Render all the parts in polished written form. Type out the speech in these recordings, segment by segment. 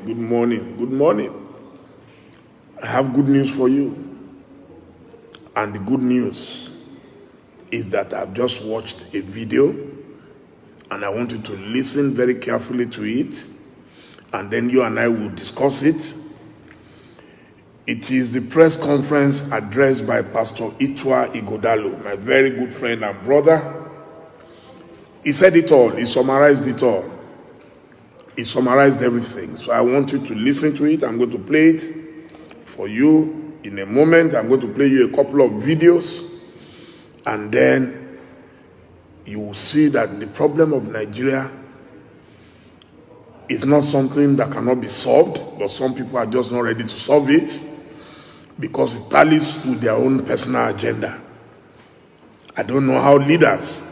good morning, good morning. I have good news for you. And the good news is that I've just watched a video and I want you to listen very carefully to it, and then you and I will discuss it. It is the press conference addressed by Pastor Itua Ighodalo, my very good friend and brother. He said it all. He summarized it all. He summarized everything. So I want you to listen to it. I'm going to play it for you in a moment. I'm going to play you a couple of videos, and then you will see that the problem of Nigeria is not something that cannot be solved, but some people are just not ready to solve it because it tallies with their own personal agenda. I don't know how leaders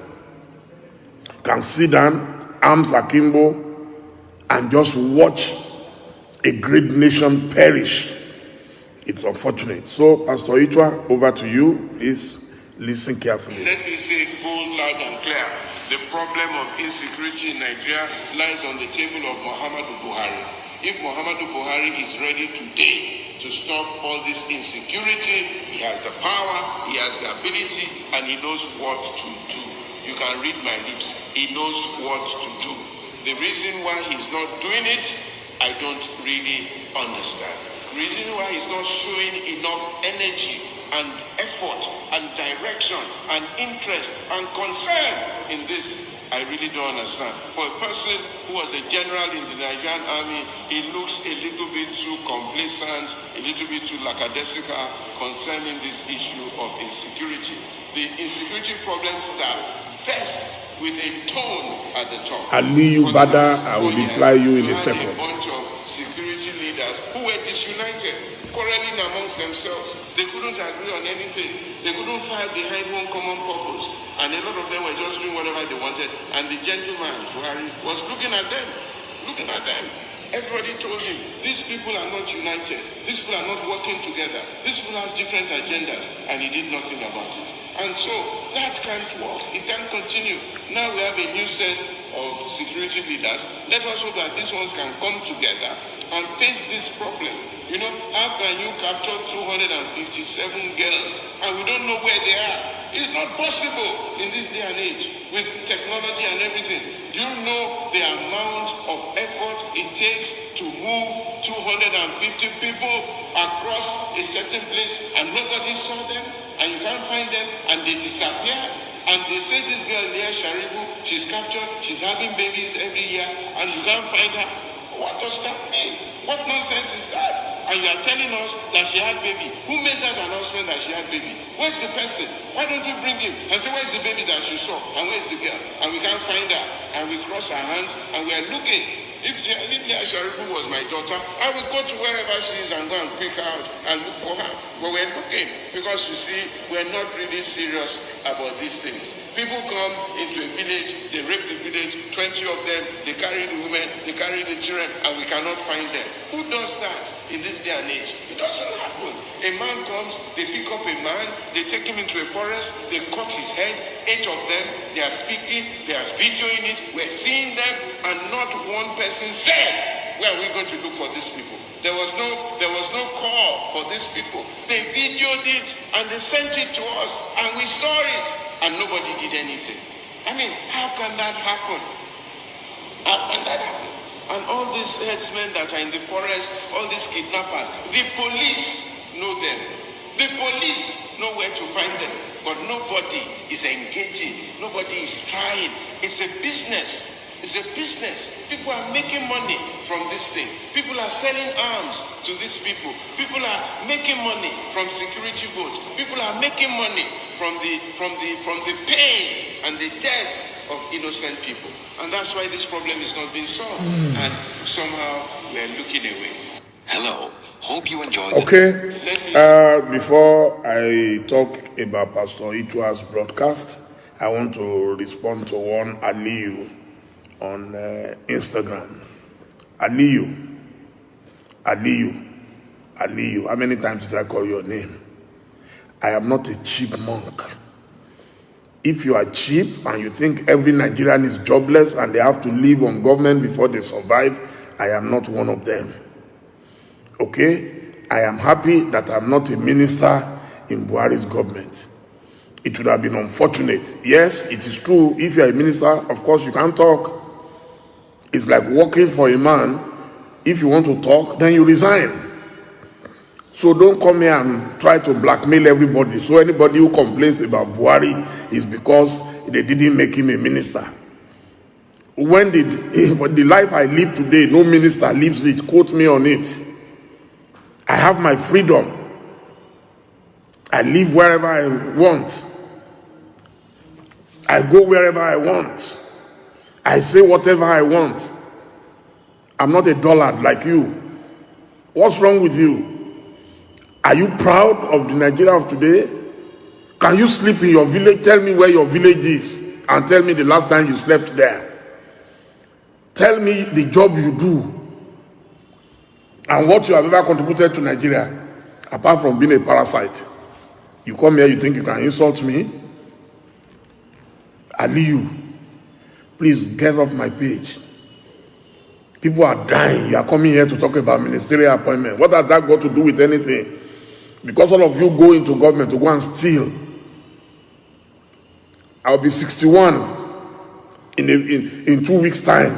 can sit down, arms akimbo, and just watch a great nation perish. It's unfortunate. So, Pastor Itua, over to you. Please listen carefully. Let me say it bold, loud and clear. The problem of insecurity in Nigeria lies on the table of Muhammadu Buhari. If Muhammadu Buhari is ready today to stop all this insecurity, he has the power, he has the ability, and he knows what to do. You can read my lips. He knows what to do. The reason why he's not doing it, I don't really understand. The reason why he's not showing enough energy and effort and direction and interest and concern in this, I really don't understand. For a person who was a general in the Nigerian army, he looks a little bit too complacent, a little bit too lackadaisical concerning this issue of insecurity. The insecurity problem starts first with a tone at the top. Aliyu Bada, I will reply you in a second. A bunch of security leaders who were disunited, quarreling amongst themselves. They couldn't agree on anything. They couldn't fight behind one common purpose. And a lot of them were just doing whatever they wanted. And the gentleman, Buhari, was looking at them. Everybody told him, these people are not united. These people are not working together. These people have different agendas. And he did nothing about it. And so that can't work. It can't continue. Now we have a new set of security leaders. Let us hope that these ones can come together and face this problem. You know, how can you capture 257 girls and we don't know where they are? It's not possible in this day and age with technology and everything. Do you know the amount of effort it takes to move 250 people across a certain place and nobody saw them? And you can't find them, and they disappear. And they say this girl near Sharibu, she's captured, she's having babies every year, and you can't find her. What does that mean? What nonsense is that? And you are telling us that she had baby. Who made that announcement that she had baby? Where's the person? Why don't you bring him and say, where's the baby that she saw? And where's the girl? And we can't find her. And we cross our hands, and we are looking. If Leah Sharibu was my daughter, I would go to wherever she is and go and pick her out and look for her. But we're looking because, you see, we're not really serious about these things. People come into a village, they rape the village, 20 of them, they carry the women, they carry the children, and we cannot find them. Who does that in this day and age? It doesn't happen. A man comes, they pick up a man, they take him into a forest, they cut his head, 8 of them, they are speaking, they are videoing it, we're seeing them, and not one person said, where are we going to look for these people? There was no call for these people. They videoed it and they sent it to us, and we saw it, and nobody did anything. I mean, how can that happen? How can that happen? And all these herdsmen that are in the forest, all these kidnappers, the police know them. The police know where to find them. But nobody is engaging. Nobody is trying. It's a business. It's a business. People are making money from this thing. People are selling arms to these people. People are making money from security votes. People are making money from the pain and the death of innocent people. And that's why this problem is not being solved. And somehow we are looking away. Hello. Hope you enjoyed. Okay. Before I talk about Pastor Itua's broadcast, I want to respond to one Aliyu on Instagram. Aliyu. How many times did I call your name? I am not a cheap monk. If you are cheap and you think every Nigerian is jobless and they have to live on government before they survive, I am not one of them. Okay? I am happy that I'm not a minister in Buhari's government. It would have been unfortunate. Yes, it is true. If you're a minister, of course, you can't talk. It's like working for a man. If you want to talk, then you resign. So don't come here and try to blackmail everybody. So anybody who complains about Buhari is because they didn't make him a minister. When for the life I live today, no minister lives it. Quote me on it. I have my freedom. I live wherever I want. I go wherever I want. I say whatever I want. I'm not a dullard like you. What's wrong with you? Are you proud of the Nigeria of today? Can you sleep in your village? Tell me where your village is and tell me the last time you slept there. Tell me the job you do and what you have ever contributed to Nigeria apart from being a parasite. You come here, you think you can insult me? Aliyu, please get off my page. People are dying. You are coming here to talk about ministerial appointment. What has that got to do with anything? Because all of you go into government to go and steal. I'll be 61 in 2 weeks' time.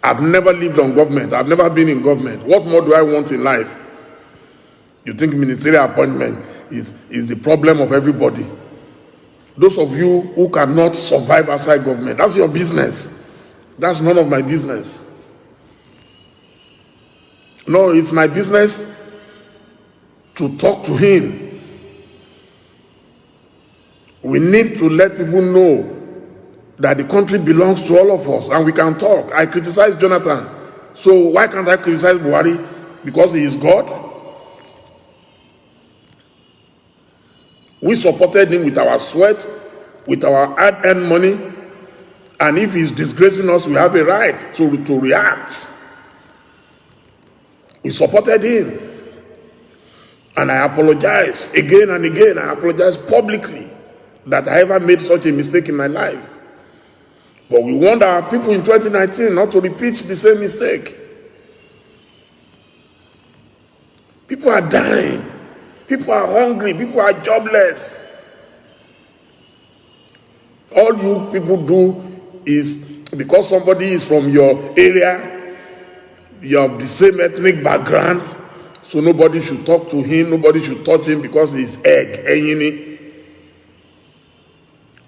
I've never lived on government. I've never been in government. What more do I want in life? You think ministerial appointment is the problem of everybody? Those of you who cannot survive outside government, that's your business. That's none of my business. No, it's my business to talk to him. We need to let people know that the country belongs to all of us and we can talk. I criticize Jonathan. So why can't I criticize Buhari? Because he is God? We supported him with our sweat, with our hard-earned money, and if he's disgracing us, we have a right to react. We supported him. And I apologize again and again. I apologize publicly that I ever made such a mistake in my life. But we want our people in 2019 not to repeat the same mistake. People are dying. People are hungry. People are jobless. All you people do is because somebody is from your area, you have the same ethnic background, so nobody should talk to him, nobody should touch him because he's egg.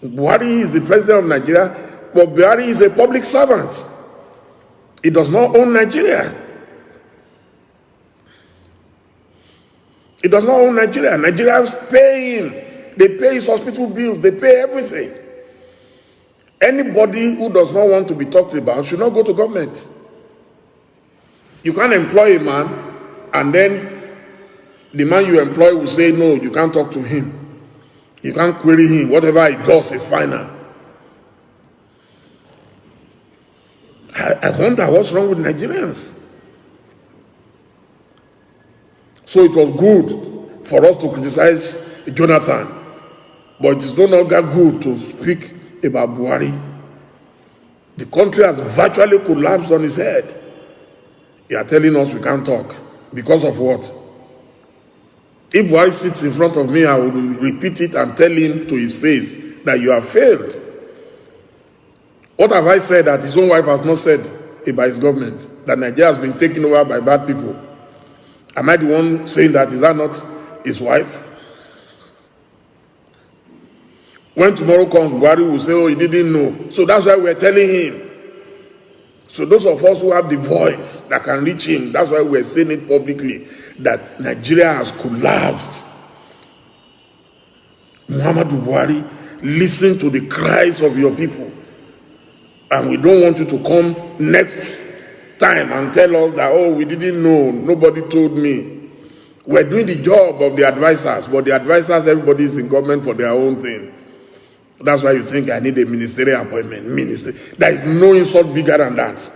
Buhari is the president of Nigeria, but Buhari is a public servant. He does not own Nigeria. He does not own Nigeria. Nigerians pay him. They pay his hospital bills. They pay everything. Anybody who does not want to be talked about should not go to government. You can't employ a man and then the man you employ will say, no, you can't talk to him. You can't query him. Whatever he does is final. I wonder what's wrong with Nigerians. So it was good for us to criticize Jonathan, but it is no longer good to speak about Buhari. The country has virtually collapsed on its head. You are telling us we can't talk. Because of what? If Buhari sits in front of me, I will repeat it and tell him to his face that you have failed. What have I said that his own wife has not said about his government? That Nigeria has been taken over by bad people. Am I the one saying that? Is that not his wife? When tomorrow comes, Buhari will say, oh, he didn't know. So that's why we're telling him. So those of us who have the voice that can reach him, that's why we're saying it publicly, that Nigeria has collapsed. Muhammadu Buhari, listen to the cries of your people. And we don't want you to come next time and tell us that, oh, we didn't know, nobody told me. We're doing the job of the advisors, but the advisors, everybody is in government for their own thing. That's why you think I need a ministerial appointment. Minister. There is no insult bigger than that.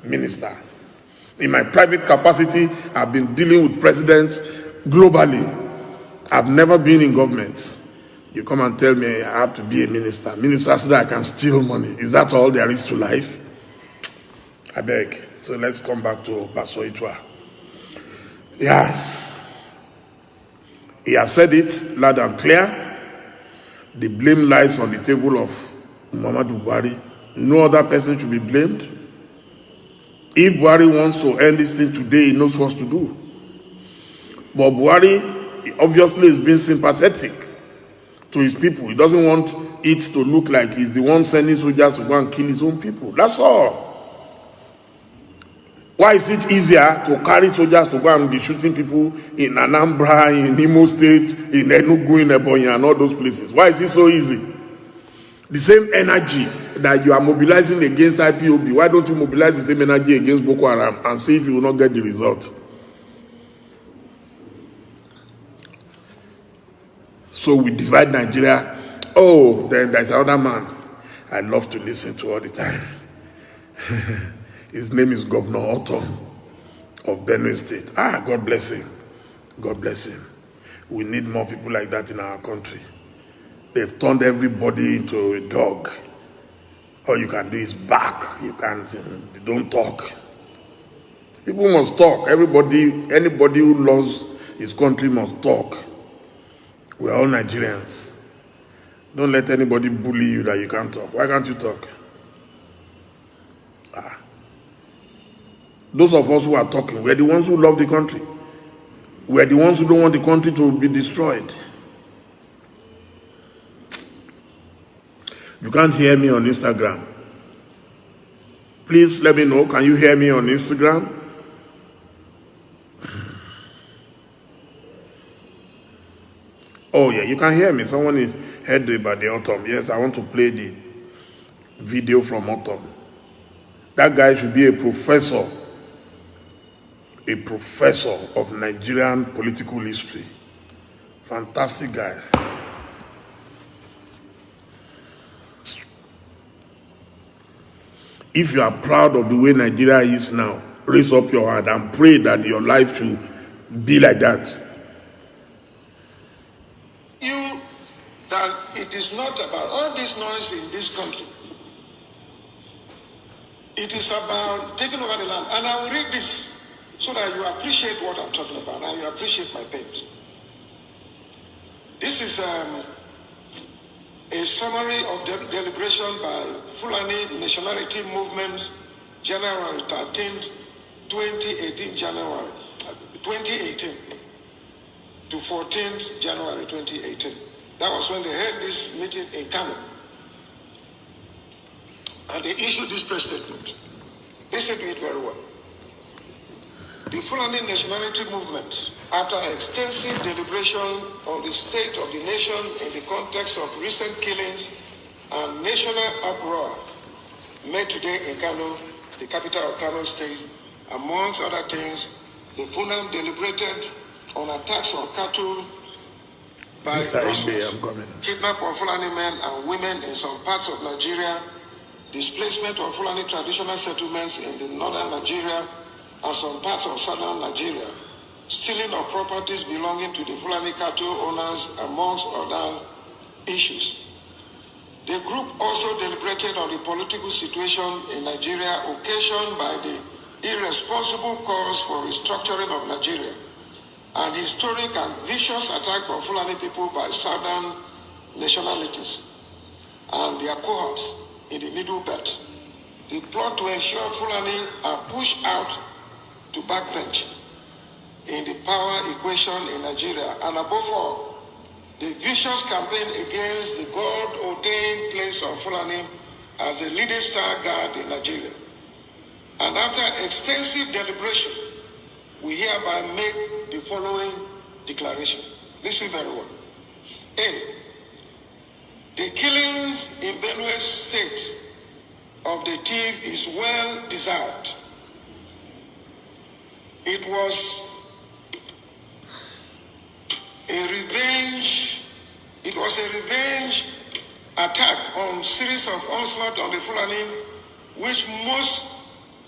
Minister. In my private capacity, I've been dealing with presidents globally. I've never been in government. You come and tell me I have to be a minister. Minister so that I can steal money. Is that all there is to life? I beg. So let's come back to Pastor Itua. Yeah, he has said it loud and clear. The blame lies on the table of Muhammadu Buhari. No other person should be blamed. If Buhari wants to end this thing today, he knows what to do. But Buhari obviously is being sympathetic to his people. He doesn't want it to look like he's the one sending soldiers to go and kill his own people. That's all. Why is it easier to carry soldiers to go and be shooting people in Anambra, in Imo State, in Enugu, in Ebonyi, and all those places? Why is it so easy? The same energy that you are mobilizing against IPOB, why don't you mobilize the same energy against Boko Haram and see if you will not get the result? So we divide Nigeria. Oh, then there's another man I love to listen to all the time. His name is Governor Otom of Benue State. God bless him. God bless him. We need more people like that in our country. They've turned everybody into a dog. All you can do is bark. You can't, they don't talk. People must talk. Anybody who loves his country must talk. We're all Nigerians. Don't let anybody bully you that you can't talk. Why can't you talk? Those of us who are talking, we're the ones who love the country. We're the ones who don't want the country to be destroyed. You can't hear me on Instagram. Please let me know. Can you hear me on Instagram? Oh yeah, you can hear me. Someone is heard about the Autumn. Yes, I want to play the video from Autumn. That guy should be a professor of Nigerian political history. Fantastic guy. If you are proud of the way Nigeria is now, raise up your hand and pray that your life should be like that. That it is not about all this noise in this country. It is about taking over the land. And I will read this so that you appreciate what I'm talking about and you appreciate my pains. This is a summary of deliberation by Fulani Nationality Movement, January 13th, 2018 to 14th January 2018. That was when they held this meeting in Kano. And they issued this press statement. Listen to it very well. The Fulani Nationality Movement, after extensive deliberation on the state of the nation in the context of recent killings and national uproar, met today in Kano, the capital of Kano State. Amongst other things, the Fulani deliberated on attacks on cattle by Brussels, kidnap of Fulani men and women in some parts of Nigeria, displacement of Fulani traditional settlements in the northern Nigeria and some parts of southern Nigeria, stealing of properties belonging to the Fulani cattle owners, amongst other issues. The group also deliberated on the political situation in Nigeria occasioned by the irresponsible calls for restructuring of Nigeria and historic and vicious attack on Fulani people by southern nationalities and their cohorts in the Middle Belt. The plot to ensure Fulani are pushed out to backbench in the power equation in Nigeria, and above all, the vicious campaign against the God-ordained place of Fulani as a leading star guard in Nigeria. And after extensive deliberation, we hereby make the following declaration. Listen very well. A. The killings in Benue State of the thief is well deserved. It was a revenge attack on series of onslaught on the Fulani, which most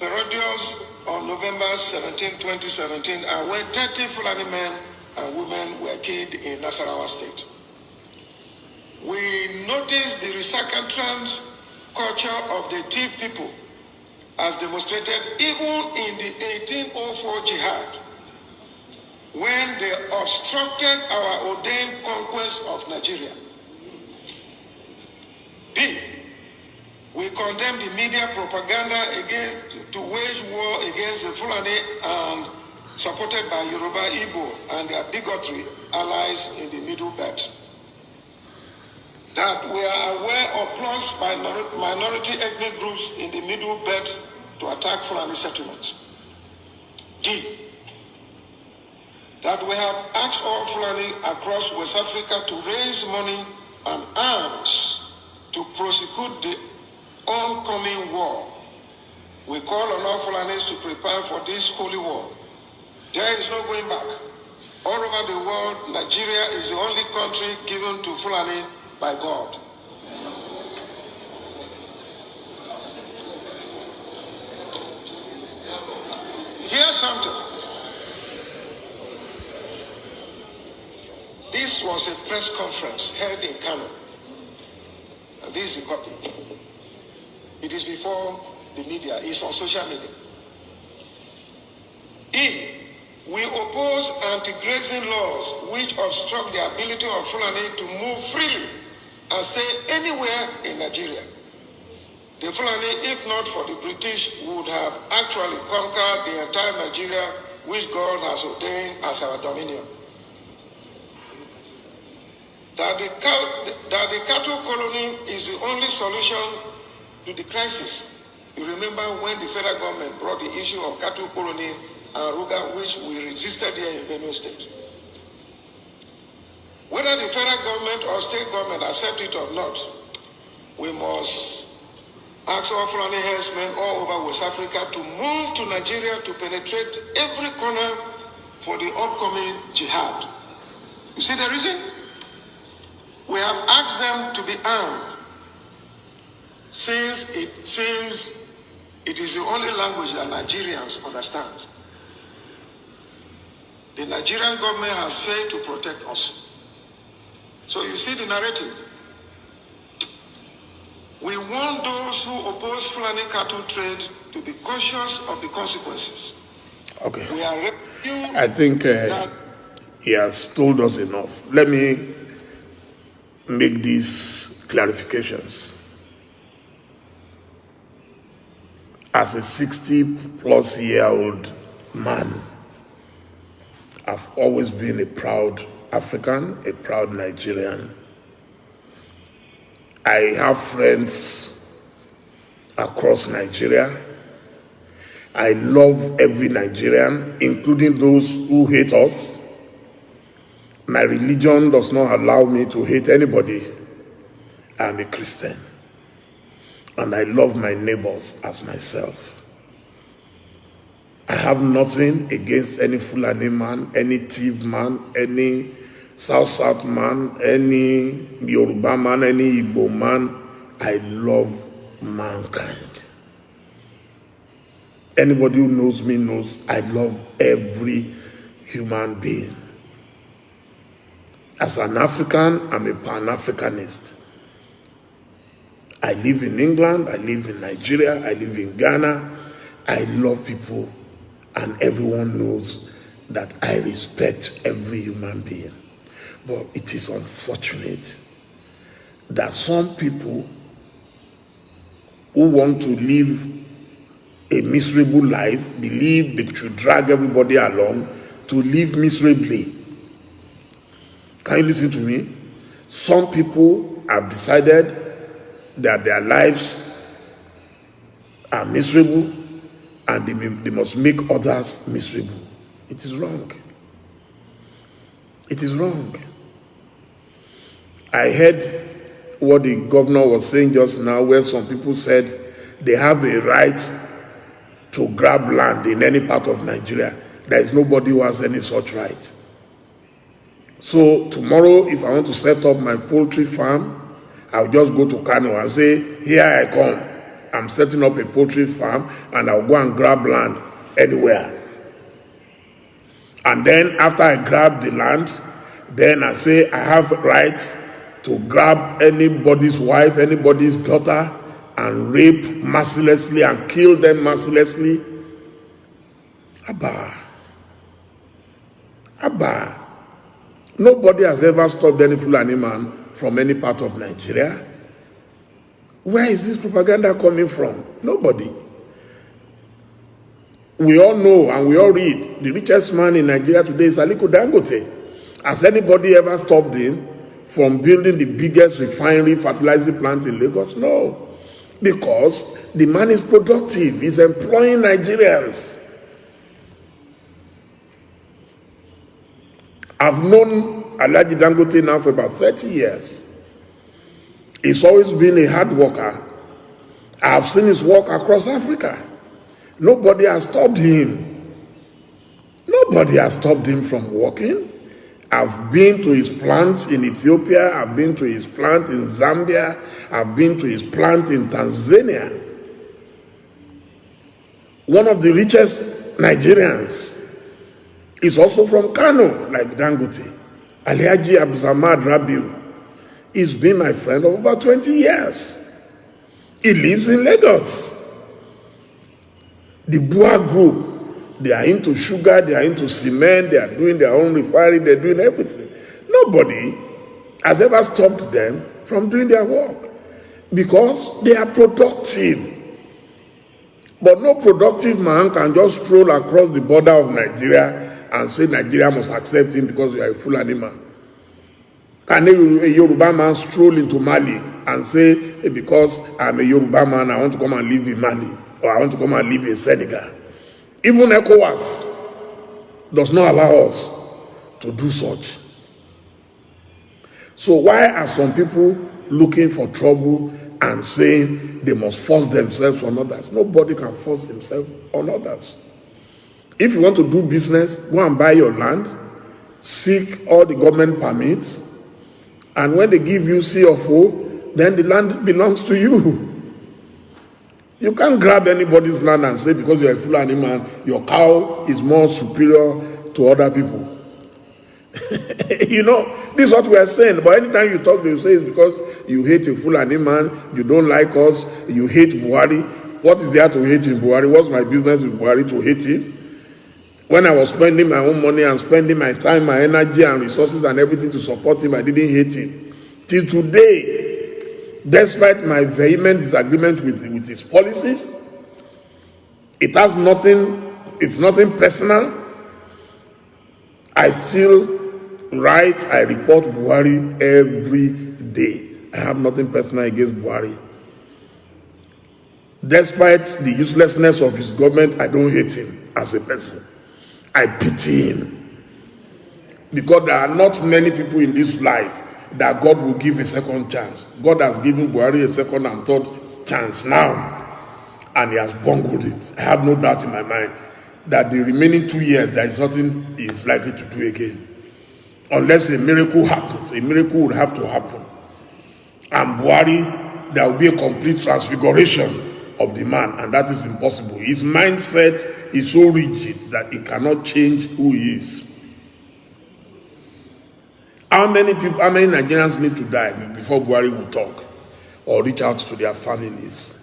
parodies on November 17, 2017, and when 30 Fulani men and women were killed in Nasarawa State. We noticed the recalcitrant culture of the thief people as demonstrated even in the 1804 jihad, when they obstructed our ordained conquest of Nigeria. B, we condemn the media propaganda again to wage war against the Fulani and supported by Yoruba, Igbo and their bigotry allies in the Middle Belt. That we are aware of plots by minority ethnic groups in the Middle Belt to attack Fulani settlements. D, that we have asked all Fulani across West Africa to raise money and arms to prosecute the oncoming war. We call on all Fulanis to prepare for this holy war. There is no going back. All over the world, Nigeria is the only country given to Fulani by God. Here's something. This was a press conference held in Kano. And this is a copy. It is before the media. It's on social media. E, we oppose anti-grazing laws which obstruct the ability of Fulani to move freely and stay anywhere in Nigeria. The Fulani, if not for the British, would have actually conquered the entire Nigeria which God has ordained as our dominion. That the cattle colony is the only solution to the crisis. You remember when the federal government brought the issue of cattle colony and Ruga, which we resisted here in Benue State. Whether the federal government or state government accept it or not, we must ask all Fulani herdsmen all over West Africa to move to Nigeria to penetrate every corner for the upcoming jihad. You see the reason? We have asked them to be armed, since it seems it is the only language that Nigerians understand. The Nigerian government has failed to protect us. So you see the narrative. We want those who oppose Fulani cattle trade to be cautious of the consequences. Okay. We are I think he has told us enough. Let me make these clarifications. As a 60-plus-year-old man, I've always been a proud African, a proud Nigerian. I have friends across Nigeria. I love every Nigerian, including those who hate us. My religion does not allow me to hate anybody. I'm a Christian. And I love my neighbors as myself. I have nothing against any Fulani man, any Tiv man, any South man, any Yoruba man, any Igbo man. I love mankind. Anybody who knows me knows I love every human being. As an African, I'm a Pan-Africanist. I live in England, I live in Nigeria, I live in Ghana. I love people, and everyone knows that I respect every human being. But it is unfortunate that some people who want to live a miserable life believe they should drag everybody along to live miserably. Can you listen to me? Some people have decided that their lives are miserable and they must make others miserable. It is wrong. It is wrong. I heard what the governor was saying just now, where some people said they have a right to grab land in any part of Nigeria. There is nobody who has any such right. So tomorrow, if I want to set up my poultry farm, I'll just go to Kano and say, here I come. I'm setting up a poultry farm, and I'll go and grab land anywhere. And then after I grab the land, then I say I have rights to grab anybody's wife, anybody's daughter, and rape mercilessly and kill them mercilessly. Abba. Abba, nobody has ever stopped any Fulani man from any part of Nigeria. Where is this propaganda coming from? Nobody. We all know and we all read, the richest man in Nigeria today is Aliko Dangote. Has anybody ever stopped him from building the biggest refinery fertilizer plant in Lagos? No. Because the man is productive. He's employing Nigerians. I've known Alhaji Dangote now for about 30 years. He's always been a hard worker. I've seen his work across Africa. Nobody has stopped him. Nobody has stopped him from working. I've been to his plants in Ethiopia. I've been to his plant in Zambia. I've been to his plant in Tanzania. One of the richest Nigerians is also from Kano, like Dangote. Alhaji Abdulsamad Rabiu. He's been my friend of over 20 years. He lives in Lagos. The Bua Group, they are into sugar, they are into cement, they are doing their own refinery, they're doing everything. Nobody has ever stopped them from doing their work because they are productive. But no productive man can just stroll across the border of Nigeria and say Nigeria must accept him because you are a Fulani man. Can a Yoruba man stroll into Mali and say, hey, because I'm a Yoruba man, I want to come and live in Mali, or I want to come and live in Senegal? Even ECOWAS does not allow us to do such. So why are some people looking for trouble and saying they must force themselves on others? Nobody can force themselves on others. If you want to do business, go and buy your land, seek all the government permits, and when they give you C of O, then the land belongs to you. You can't grab anybody's land and say because you're a Fulani man, your cow is more superior to other people. You know, this is what we are saying. But anytime you talk, you say it's because you hate a Fulani man, you don't like us, you hate Buhari. What is there to hate in Buhari? What's my business with Buhari to hate him? When I was spending my own money and spending my time, my energy and resources and everything to support him, I didn't hate him. Till today, despite my vehement disagreement with his policies, it's nothing personal. I still write, I report Buhari every day. I have nothing personal against Buhari. Despite the uselessness of his government, I don't hate him as a person. I pity him. Because there are not many people in this life that God will give a second chance. God has given Buhari a second and third chance now, and he has bungled it. I have no doubt in my mind that the remaining 2 years, there is nothing he is likely to do again. Unless a miracle happens. A miracle would have to happen. And Buhari, there will be a complete transfiguration of the man, and that is impossible. His mindset is so rigid that he cannot change who he is. How many Nigerians need to die before Buhari will talk or reach out to their families?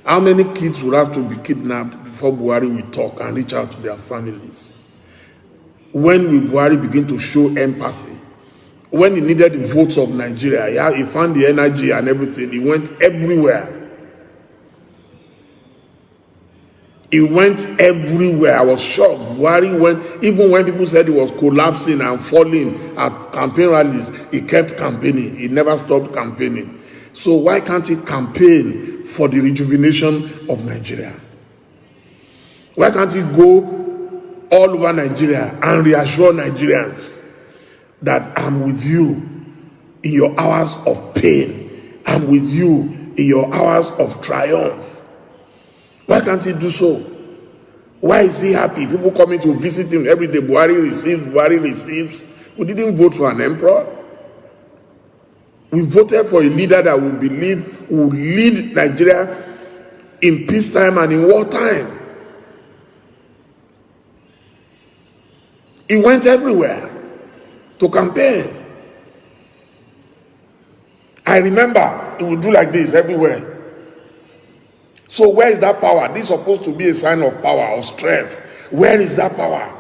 How many kids will have to be kidnapped before Buhari will talk and reach out to their families? When will Buhari begin to show empathy? When he needed the votes of Nigeria, he found the energy and everything. He went everywhere. He went everywhere. I was shocked. Buhari went, even when people said he was collapsing and falling at campaign rallies, he kept campaigning. He never stopped campaigning. So why can't he campaign for the rejuvenation of Nigeria? Why can't he go all over Nigeria and reassure Nigerians that I'm with you in your hours of pain. I'm with you in your hours of triumph. Why can't he do so? Why is he happy? People coming to visit him every day. Buhari receives. We didn't vote for an emperor. We voted for a leader that we believe will lead Nigeria in peacetime and in wartime. He went everywhere to campaign. I remember he would do like this everywhere. So where is that power? This is supposed to be a sign of power, of strength. Where is that power?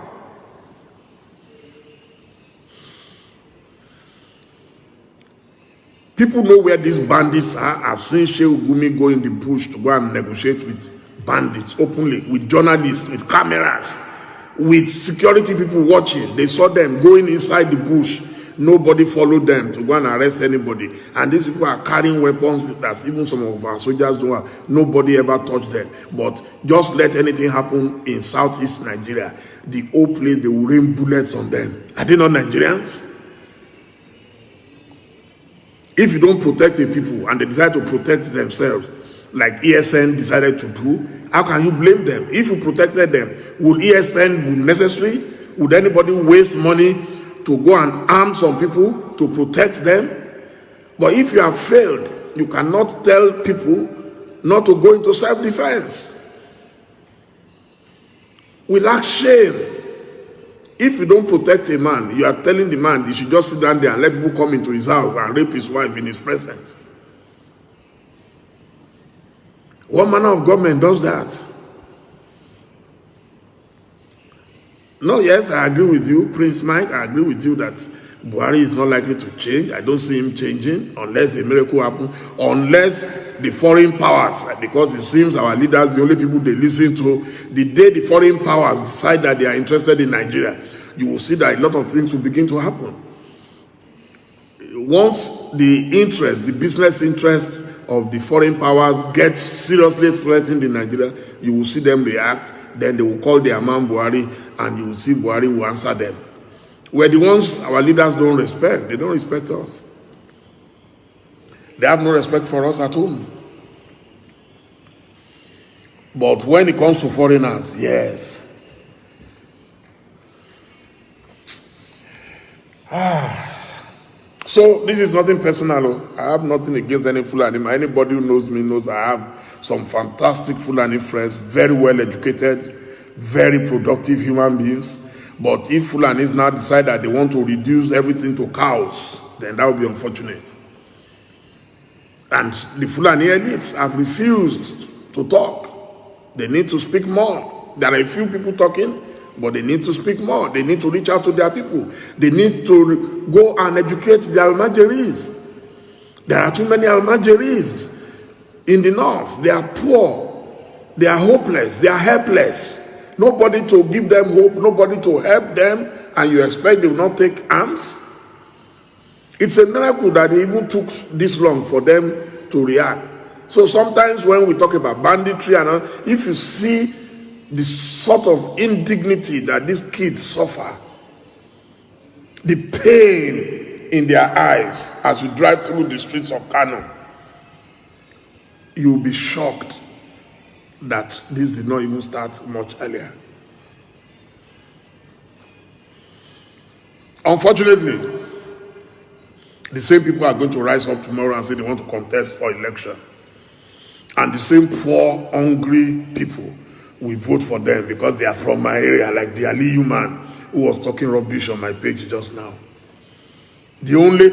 People know where these bandits are. I've seen Shehu Gumi go in the bush to go and negotiate with bandits openly, with journalists, with cameras, with security people watching. They saw them going inside the bush. Nobody followed them to go and arrest anybody. And these people are carrying weapons that even some of our soldiers don't have. Nobody ever touched them. But just let anything happen in southeast Nigeria, the whole place, they will rain bullets on them. Are they not Nigerians? If you don't protect the people and they decide to protect themselves, like ESN decided to do, how can you blame them? If you protected them, would ESN be necessary? Would anybody waste money to go and arm some people to protect them? But if you have failed, you cannot tell people not to go into self-defense. We lack shame. If you don't protect a man, you are telling the man he should just sit down there and let people come into his house and rape his wife in his presence. What manner of government does that? No, yes, I agree with you, Prince Mike. I agree with you that Buhari is not likely to change. I don't see him changing unless a miracle happens, unless the foreign powers, because it seems our leaders, the only people they listen to, the day the foreign powers decide that they are interested in Nigeria, you will see that a lot of things will begin to happen. Once the interest, the business interests of the foreign powers gets seriously threatened in Nigeria, you will see them react. Then they will call their man Buhari, and you will see Buhari will answer them. We're the ones our leaders don't respect. They don't respect us. They have no respect for us at home. But when it comes to foreigners, yes. So this is nothing personal. I have nothing against any Fulani. Anybody who knows me knows I have some fantastic Fulani friends, very well educated, very productive human beings. But if Fulanis now decide that they want to reduce everything to cows, then that would be unfortunate. And the Fulani elites have refused to talk. They need to speak more. There are a few people talking, but they need to speak more. They need to reach out to their people. They need to go and educate the Almajiris. There are too many Almajiris in the north. They are poor. They are hopeless. They are helpless. Nobody to give them hope. Nobody to help them. And you expect they will not take arms? It's a miracle that it even took this long for them to react. So sometimes when we talk about banditry and all, if you see the sort of indignity that these kids suffer, the pain in their eyes as you drive through the streets of Kano, you'll be shocked that this did not even start much earlier. Unfortunately, the same people are going to rise up tomorrow and say they want to contest for election. And the same poor, hungry people will vote for them because they are from my area, like the Aliyu man who was talking rubbish on my page just now. The only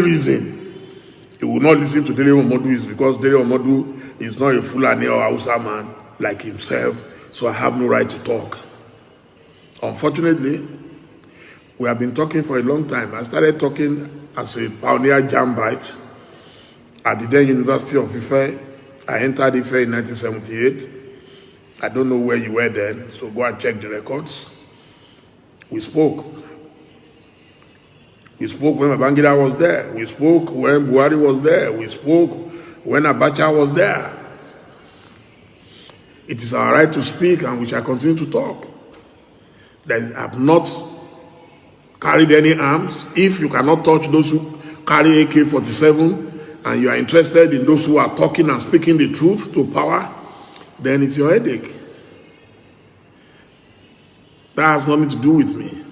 reason he will not listen to Dele Momodu is because Dele Momodu is not a Fulani or Hausa man like himself, so I have no right to talk. Unfortunately, we have been talking for a long time. I started talking as a pioneer jambite at the then University of Ife. I entered Ife in 1978. I don't know where you were then, so go and check the records. We spoke. We spoke when Babangida was there. We spoke when Buhari was there. We spoke when Abacha was there. It is our right to speak, and we shall continue to talk. I have not carried any arms. If you cannot touch those who carry AK-47, and you are interested in those who are talking and speaking the truth to power, then it's your headache. That has nothing to do with me.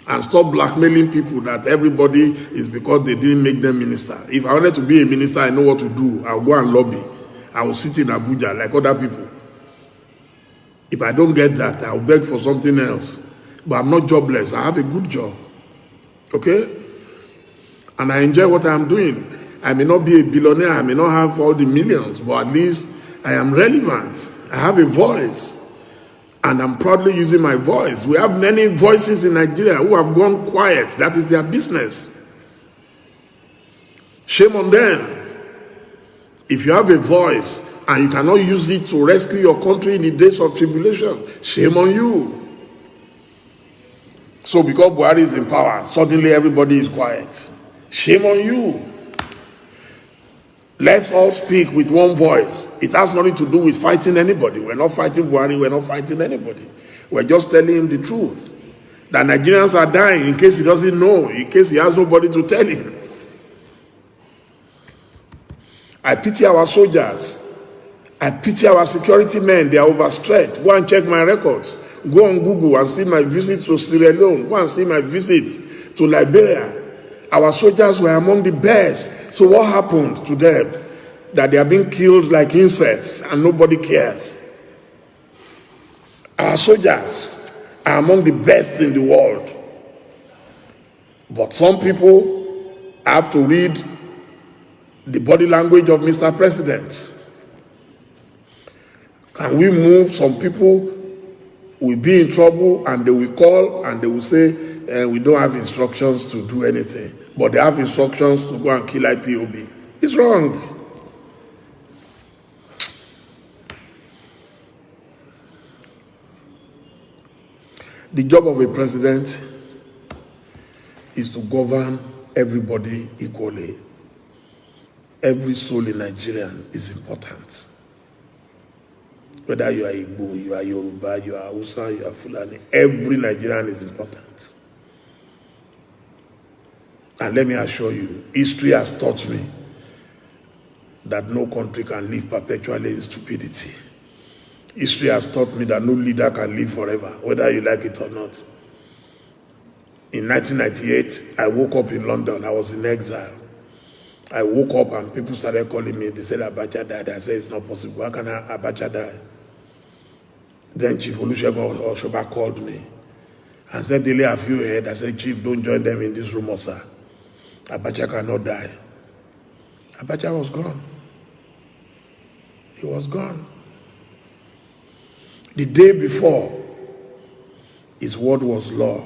And stop blackmailing people that everybody is because they didn't make them minister. If I wanted to be a minister, I know what to do. I'll go and lobby. I will sit in Abuja like other people. If I don't get that, I'll beg for something else. But I'm not jobless. I have a good job. Okay? And I enjoy what I'm doing. I may not be a billionaire, I may not have all the millions, but at least I am relevant. I have a voice. And I'm proudly using my voice. We have many voices in Nigeria who have gone quiet. That is their business. Shame on them. If you have a voice and you cannot use it to rescue your country in the days of tribulation, shame on you. So because Buhari is in power, suddenly everybody is quiet. Shame on you. Let's all speak with one voice. It has nothing to do with fighting anybody. We're not fighting Buhari, we're not fighting anybody. We're just telling him the truth. That Nigerians are dying in case he doesn't know, in case he has nobody to tell him. I pity our soldiers. I pity our security men. They are overstretched. Go and check my records. Go on Google and see my visits to Sierra Leone. Go and see my visits to Liberia. Our soldiers were among the best. So what happened to them? That they are being killed like insects and nobody cares. Our soldiers are among the best in the world. But some people have to read the body language of Mr. President. Can we move? Some people will be in trouble and they will call and they will say, we don't have instructions to do anything. But they have instructions to go and kill IPOB. It's wrong. The job of a president is to govern everybody equally. Every soul in Nigeria is important. Whether you are Igbo, you are Yoruba, you are Hausa, you are Fulani, every Nigerian is important. And let me assure you, history has taught me that no country can live perpetually in stupidity. History has taught me that no leader can live forever, whether you like it or not. In 1998, I woke up in London. I was in exile. I woke up and people started calling me. They said Abacha died. I said, it's not possible. How can Abacha die? Then Chief Olusegun Oshoba called me and said, Dele, have you heard? I said, Chief, don't join them in this rumor, sir. Abacha cannot die. Abacha was gone. He was gone. The day before, his word was law.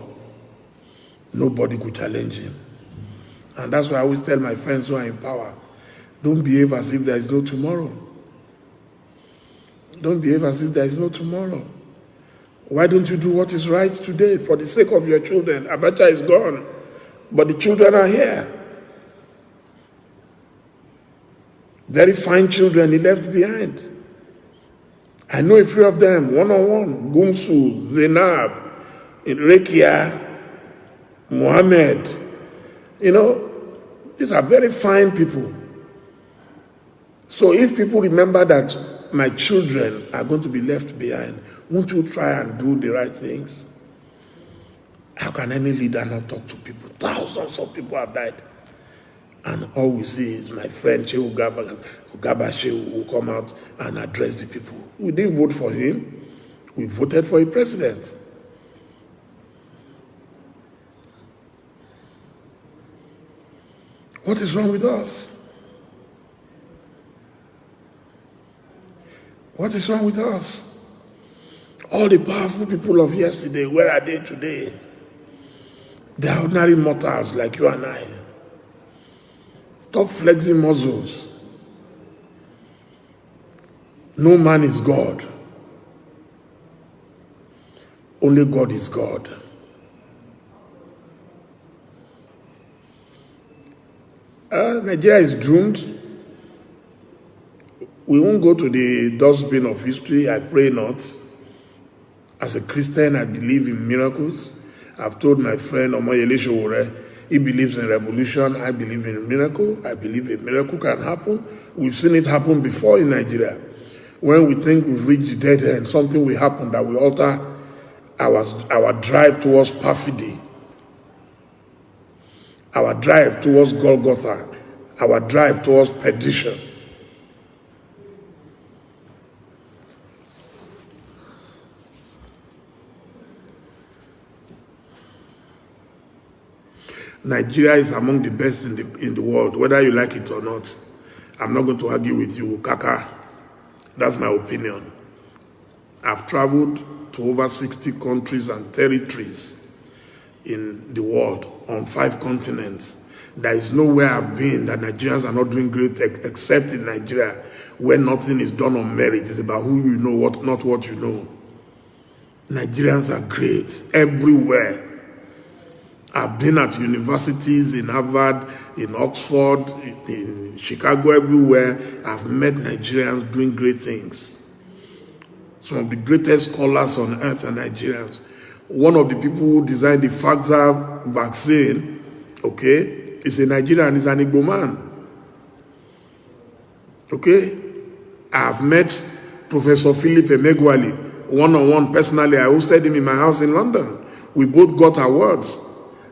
Nobody could challenge him. And that's why I always tell my friends who are in power, don't behave as if there is no tomorrow. Don't behave as if there is no tomorrow. Why don't you do what is right today for the sake of your children? Abacha is gone, but the children are here. Very fine children he left behind. I know a few of them, one-on-one. Gumsu, Zainab, Rekia, Mohammed. You know, these are very fine people. So if people remember that my children are going to be left behind, won't you try and do the right things? How can any leader not talk to people? Thousands of people have died. And all we see is my friend Shehu Gaba Shehu will come out and address the people. We didn't vote for him. We voted for a president. What is wrong with us? What is wrong with us? All the powerful people of yesterday, where are they today? They are ordinary mortals like you and I. Stop flexing muscles. No man is God. Only God is God. Nigeria is doomed. We won't go to the dustbin of history. I pray not. As a Christian, I believe in miracles. I've told my friend Omoyele Sowore, he believes in revolution. I believe in a miracle. I believe a miracle can happen. We've seen it happen before in Nigeria. When we think we've reached the dead end, something will happen that will alter our drive towards perfidy, our drive towards Golgotha, our drive towards perdition. Nigeria is among the best in the world, whether you like it or not. I'm not going to argue with you, Kaka. That's my opinion. I've traveled to over 60 countries and territories in the world, on 5 continents. There is nowhere I've been that Nigerians are not doing great, except in Nigeria, where nothing is done on merit. It's about who you know, not what you know. Nigerians are great everywhere. I've been at universities in Harvard, in Oxford, in Chicago, everywhere. I've met Nigerians doing great things. Some of the greatest scholars on earth are Nigerians. One of the people who designed the Pfizer vaccine, okay, is a Nigerian, is an Igbo man. Okay? I've met Professor Philip Emegwali one-on-one personally. I hosted him in my house in London. We both got awards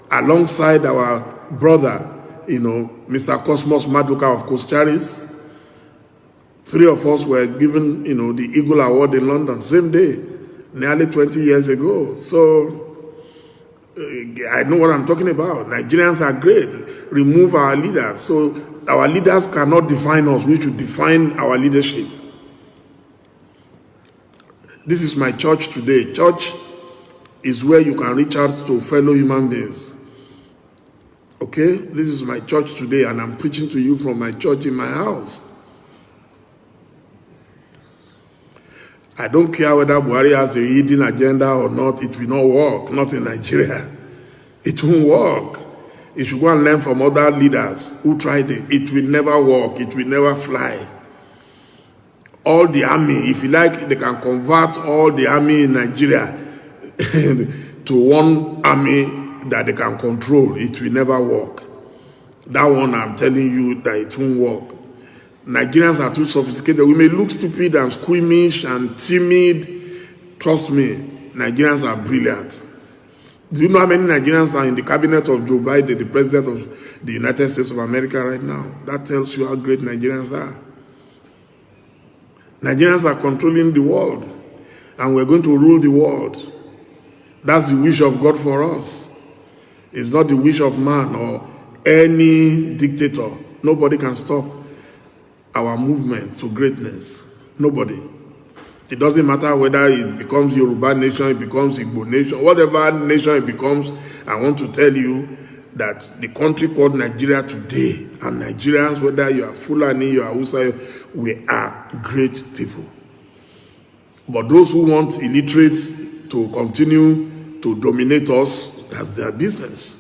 alongside our brother, Mr. Cosmos Maduka of Kostaris. 3 of us were given, the Eagle Award in London, same day, nearly 20 years ago. So, I know what I'm talking about. Nigerians are great. Remove our leaders. So, our leaders cannot define us. We should define our leadership. This is my church today. Church is where you can reach out to fellow human beings. Okay? This is my church today, and I'm preaching to you from my church in my house. I don't care whether Buhari has a hidden agenda or not, it will not work, not in Nigeria. It won't work. You should go and learn from other leaders who tried it. It will never work, it will never fly. All the army, if you like, they can convert all the army in Nigeria to one army that they can control. It will never work. That one, I'm telling you that it won't work. Nigerians are too sophisticated. We may look stupid and squeamish and timid. Trust me, Nigerians are brilliant. Do you know how many Nigerians are in the cabinet of Joe Biden, the president of the United States of America right now? That tells you how great Nigerians are. Nigerians are controlling the world, and we're going to rule the world. That's the wish of God for us. It's not the wish of man or any dictator. Nobody can stop our movement to greatness. Nobody. It doesn't matter whether it becomes Yoruba nation, it becomes Igbo nation, whatever nation it becomes. I want to tell you that the country called Nigeria today, and Nigerians, whether you are Fulani, you are Hausa, we are great people. But those who want illiterates to continue to dominate us, that's their business.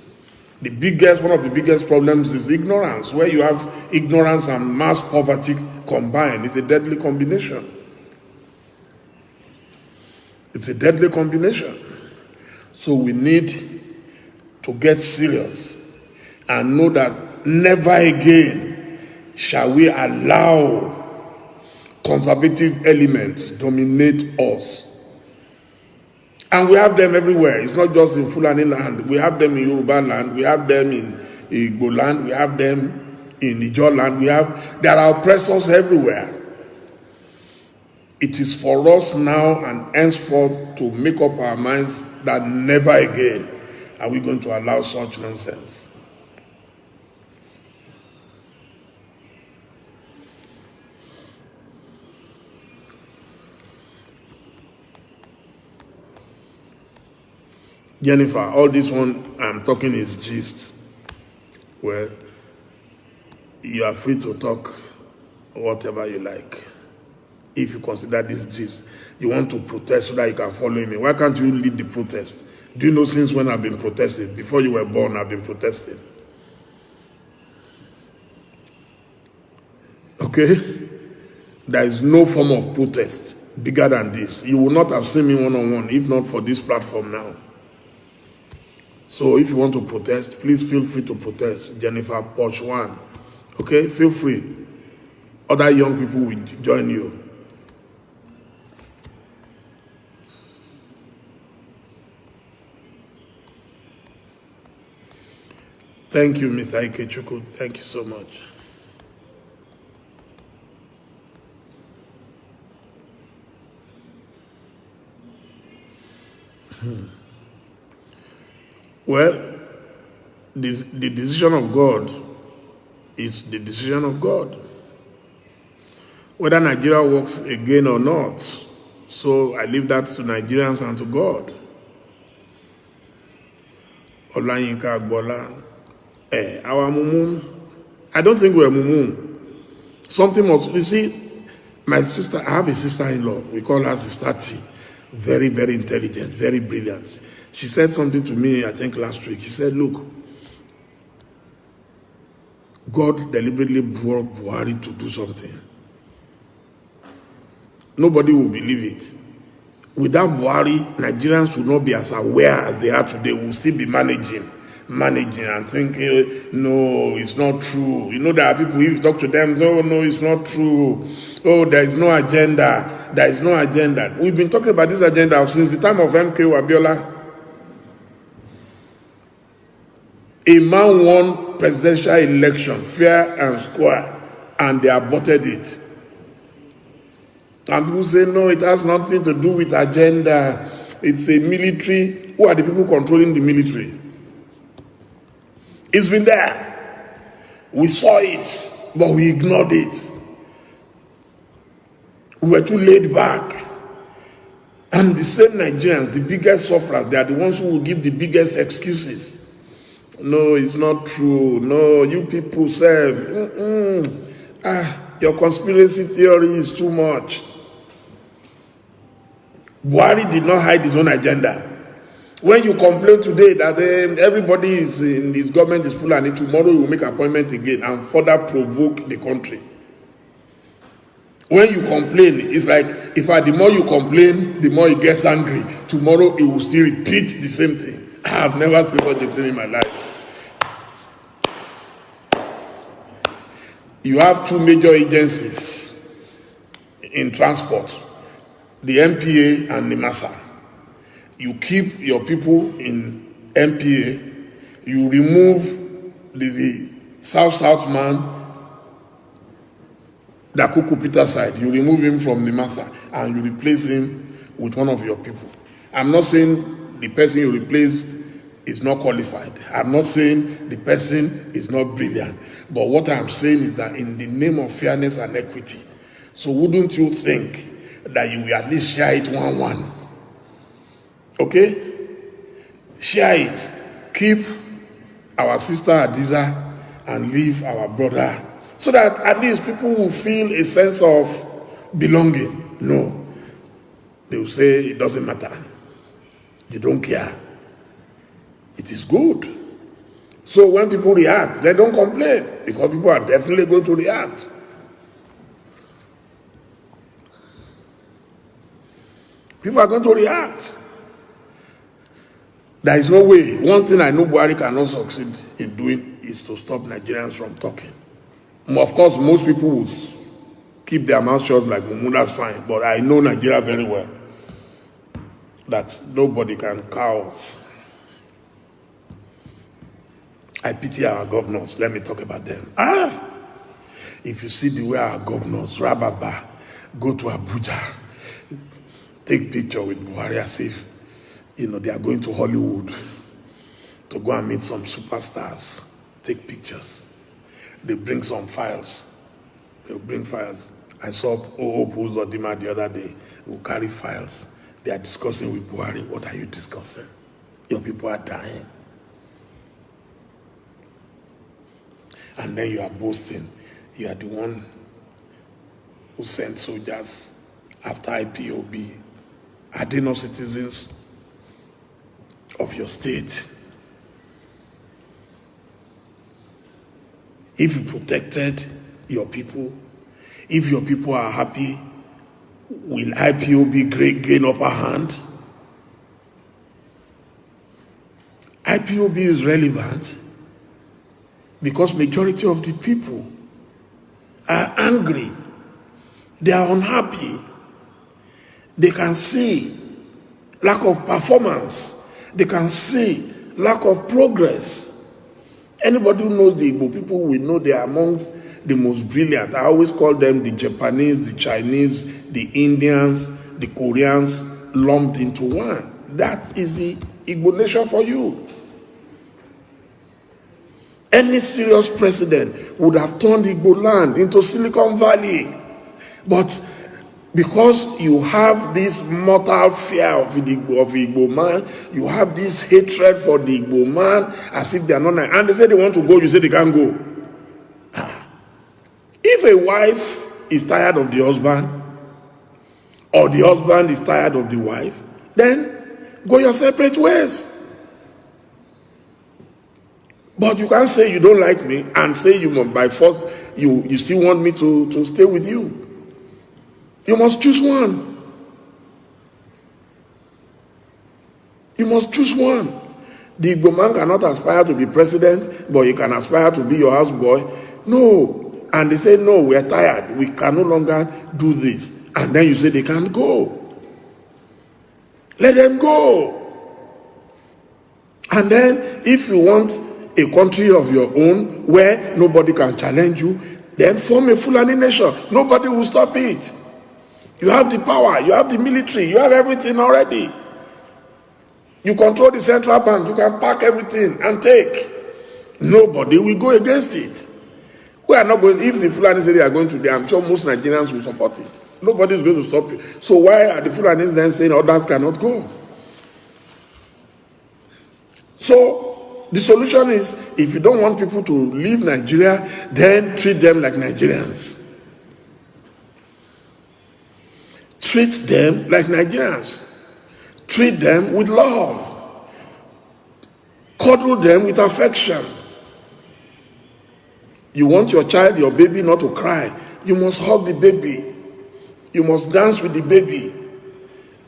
One of the biggest problems is ignorance. Where you have ignorance and mass poverty combined, it's a deadly combination. It's a deadly combination. So we need to get serious and know that never again shall we allow conservative elements dominate us. And we have them everywhere. It's not just in Fulani land. We have them in Yoruba land. We have them in Igbo land. We have them in Ijo land. There are oppressors everywhere. It is for us now and henceforth to make up our minds that never again are we going to allow such nonsense. Jennifer, all this one I'm talking is gist. Well, you are free to talk whatever you like. If you consider this gist, you want to protest so that you can follow me. Why can't you lead the protest? Do you know since when I've been protesting? Before you were born, I've been protesting. Okay? There is no form of protest bigger than this. You will not have seen me one-on-one if not for this platform now. So if you want to protest, please feel free to protest. Jennifer Poch 1. Okay? Feel free. Other young people will join you. Thank you, Mr. Ikechukwu. Thank you so much. Well, the decision of God is the decision of God. Whether Nigeria works again or not, so I leave that to Nigerians and to God. Olayinka Agbola, Our mumu, I don't think we're mumu. Something must, you see, my sister, I have a sister-in-law. We call her Sister T. Very, very intelligent, very brilliant. She said something to me, I think last week. She said, look, God deliberately brought Buhari to do something. Nobody will believe it. Without Buhari, Nigerians will not be as aware as they are today. We'll still be managing and thinking, no, it's not true. You know, there are people, if you talk to them, oh, no, it's not true. Oh, there is no agenda. There is no agenda. We've been talking about this agenda since the time of MK Abiola. A man won presidential election, fair and square, and they aborted it. And people say, no, it has nothing to do with agenda. It's a military. Who are the people controlling the military? It's been there. We saw it, but we ignored it. We were too laid back. And the same Nigerians, the biggest sufferers, they are the ones who will give the biggest excuses. No, it's not true. No, you people say, your conspiracy theory is too much. Buhari did not hide his own agenda. When you complain today that everybody is in his government is full and tomorrow you will make appointment again and further provoke the country. When you complain, it's like the more you complain, the more he gets angry. Tomorrow he will still repeat the same thing. I have never seen such a thing in my life. You have two major agencies in transport, the MPA and the MASA. You keep your people in MPA, you remove the South man, the Kuku Peter side, you remove him from the MASA and you replace him with one of your people. I'm not saying the person you replaced is not qualified. I'm not saying the person is not brilliant. But what I'm saying is that in the name of fairness and equity, so wouldn't you think that you will at least share it 1-1? Okay? Share it. Keep our sister Adiza and leave our brother, so that at least people will feel a sense of belonging. No. They will say it doesn't matter. You don't care. It is good. So when people react, they don't complain, because people are definitely going to react. People are going to react. There is no way. One thing I know Buhari cannot succeed in doing is to stop Nigerians from talking. Of course, most people will keep their mouth shut like Mumu, that's fine. But I know Nigeria very well, that nobody can cow us. I pity our governors. Let me talk about them. If you see the way our governors, Rababa, go to Abuja, take picture with Buhari as if, they are going to Hollywood to go and meet some superstars, take pictures. They bring some files. They'll bring files. I saw Opus Odima the other day. They will carry files. They are discussing with Buhari. What are you discussing? Your people are dying. And then you are boasting. You are the one who sent soldiers after IPOB. Are they not citizens of your state? If you protected your people, if your people are happy, will IPOB gain upper hand? IPOB is relevant because majority of the people are angry. They are unhappy. They can see lack of performance. They can see lack of progress. Anybody who knows the Igbo people will know they are amongst the most brilliant. I always call them the Japanese, the Chinese, the Indians, the Koreans lumped into one. That is the Igbo nation for you. Any serious president would have turned Igbo land into Silicon Valley. But Because you have this mortal fear of the Igbo man, you have this hatred for the Igbo man, as if they are not nice. And they say they want to go, you say they can't go. If a wife is tired of the husband, or the husband is tired of the wife, then go your separate ways. But you can't say you don't like me and say you must, by force, you still want me to stay with you. You must choose one. You must choose one. The Igbo man cannot aspire to be president, but he can aspire to be your houseboy. No. And they say, no, we are tired. We can no longer do this. And then you say they can't go. Let them go. And then if you want a country of your own where nobody can challenge you, then form a Fulani nation. Nobody will stop it. You have the power, you have the military, you have everything already. You control the central bank, you can pack everything and take. Nobody will go against it. We are not going, if the Fulani say they are going to there, I'm sure most Nigerians will support it. Nobody is going to stop it. So why are the Fulanis then saying others cannot go? So the solution is, if you don't want people to leave Nigeria, then treat them like Nigerians. Treat them like Nigerians. Treat them with love. Cuddle them with affection. You want your child, your baby not to cry. You must hug the baby. You must dance with the baby.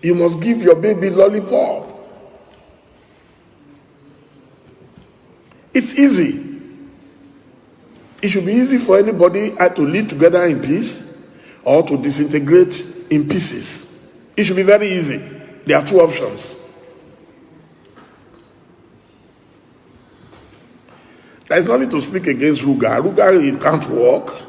You must give your baby lollipop. It's easy. It should be easy for anybody to live together in peace or to disintegrate in pieces. It should be very easy. There are two options. There is nothing to speak against Ruga. Ruga, it can't work.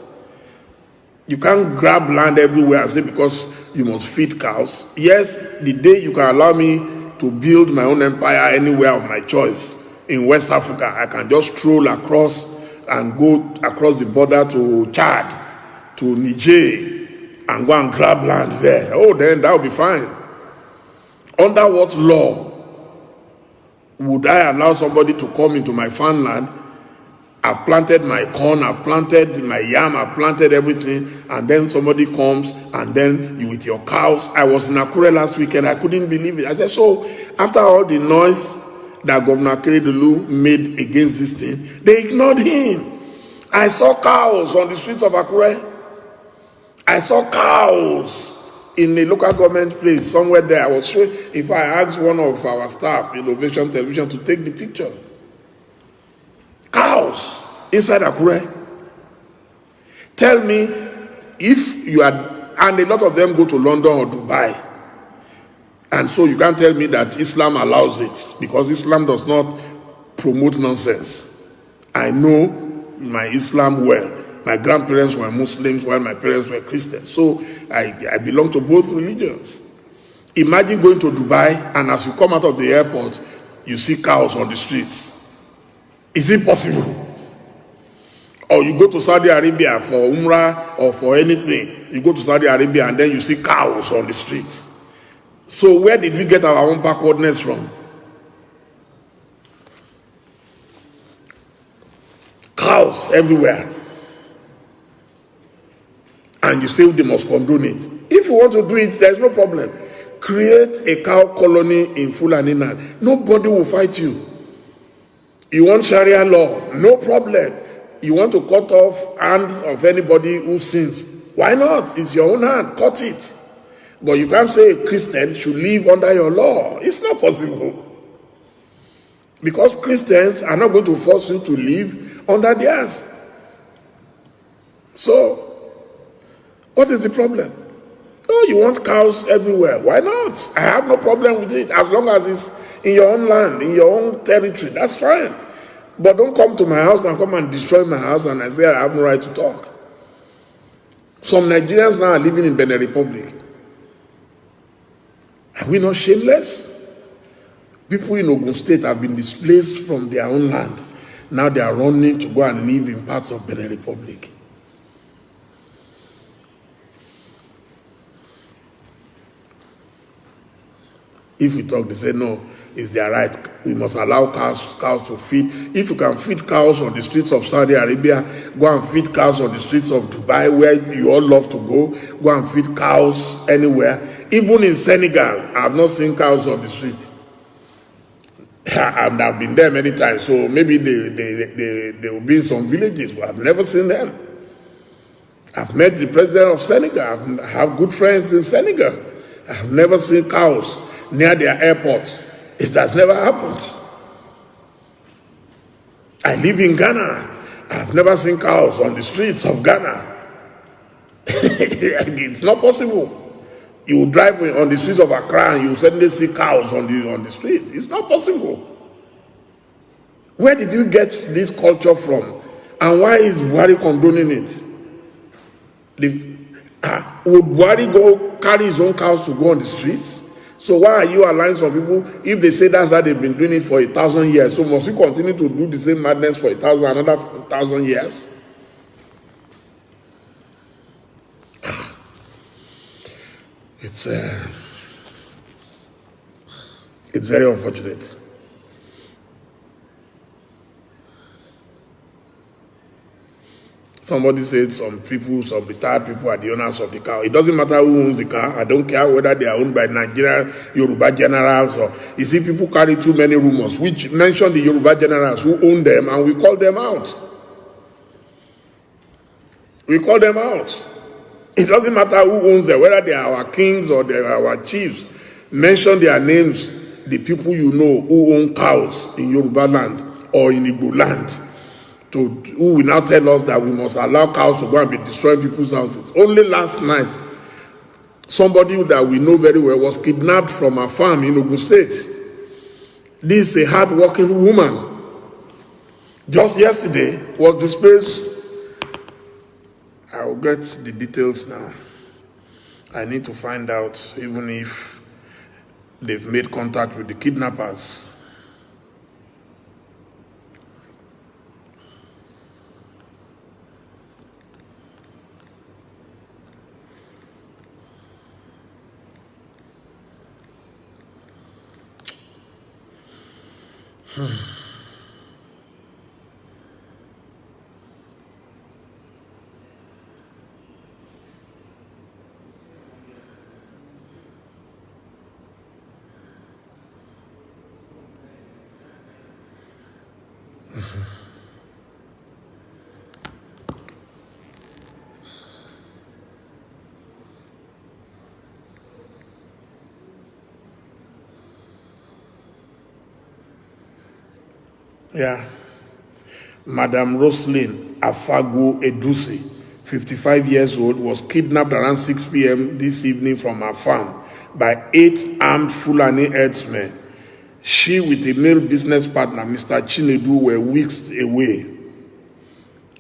You can't grab land everywhere and say because you must feed cows. Yes, the day you can allow me to build my own empire anywhere of my choice in West Africa, I can just stroll across and go across the border to Chad, to Niger, and go and grab land there. Oh, then that will be fine. Under what law would I allow somebody to come into my farmland? I've planted my corn, I've planted my yam, I've planted everything, and then somebody comes and then you with your cows. I was in Akure last weekend, I couldn't believe it. I said, so after all the noise that Governor Akeredolu made against this thing, they ignored him. I saw cows on the streets of Akure. I saw cows in a local government place somewhere there. I was showing, if I asked one of our staff, Innovation Television, to take the picture. Cows inside Akure. Tell me if you are, and a lot of them go to London or Dubai. And so you can't tell me that Islam allows it, because Islam does not promote nonsense. I know my Islam well. My grandparents were Muslims while my parents were Christians. So I belong to both religions. Imagine going to Dubai and as you come out of the airport, you see cows on the streets. Is it possible? Or you go to Saudi Arabia for Umrah or for anything. You go to Saudi Arabia and then you see cows on the streets. So where did we get our own backwardness from? Cows everywhere. And you say they must condone it. If you want to do it, there is no problem. Create a cow colony in Fulani land. Nobody will fight you. You want Sharia law? No problem. You want to cut off hands of anybody who sins? Why not? It's your own hand. Cut it. But you can't say a Christian should live under your law. It's not possible. Because Christians are not going to force you to live under theirs. So, what is the problem? Oh, you want cows everywhere. Why not? I have no problem with it. As long as it's in your own land, in your own territory, that's fine. But don't come to my house and come and destroy my house and I say I have no right to talk. Some Nigerians now are living in Benin Republic. Are we not shameless? People in Ogun State have been displaced from their own land. Now they are running to go and live in parts of Benin Republic. If we talk, they say no, it's their right. We must allow cows to feed. If you can feed cows on the streets of Saudi Arabia, go and feed cows on the streets of Dubai, where you all love to go. Go and feed cows anywhere. Even in Senegal, I have not seen cows on the street. And I've been there many times, so maybe they will be in some villages, but I've never seen them. I've met the president of Senegal. I have good friends in Senegal. I've never seen cows near their airport. It has never happened. I live in Ghana. I've never seen cows on the streets of Ghana. It's not possible. You drive on the streets of Accra and you suddenly see cows on the street. It's not possible. Where did you get this culture from? And why is Buhari condoning it? Would Buhari go carry his own cows to go on the streets? So why are you allowing some people, if they say that's how they've been doing it for 1,000 years, so must we continue to do the same madness for another 1,000 years? It's very unfortunate. Somebody said some retired people are the owners of the car. It doesn't matter who owns the car. I don't care whether they are owned by Nigerian Yoruba generals or you see people carry too many rumors, which mention the Yoruba generals who own them, and we call them out. We call them out. It doesn't matter who owns them, whether they are our kings or they are our chiefs. Mention their names, the people you know who own cows in Yoruba land or in Igbo land. Who will now tell us that we must allow cows to go and be destroying people's houses. Only last night, somebody that we know very well was kidnapped from a farm in Ogun State. This is a hard-working woman. Just yesterday was displaced. I'll get the details now. I need to find out even if they've made contact with the kidnappers. Yeah. Madam Roslyn Afago Edusi, 55 years old, was kidnapped around 6 p.m. this evening from her farm by 8 armed Fulani herdsmen. She, with a male business partner, Mr. Chinedu, were weeks away.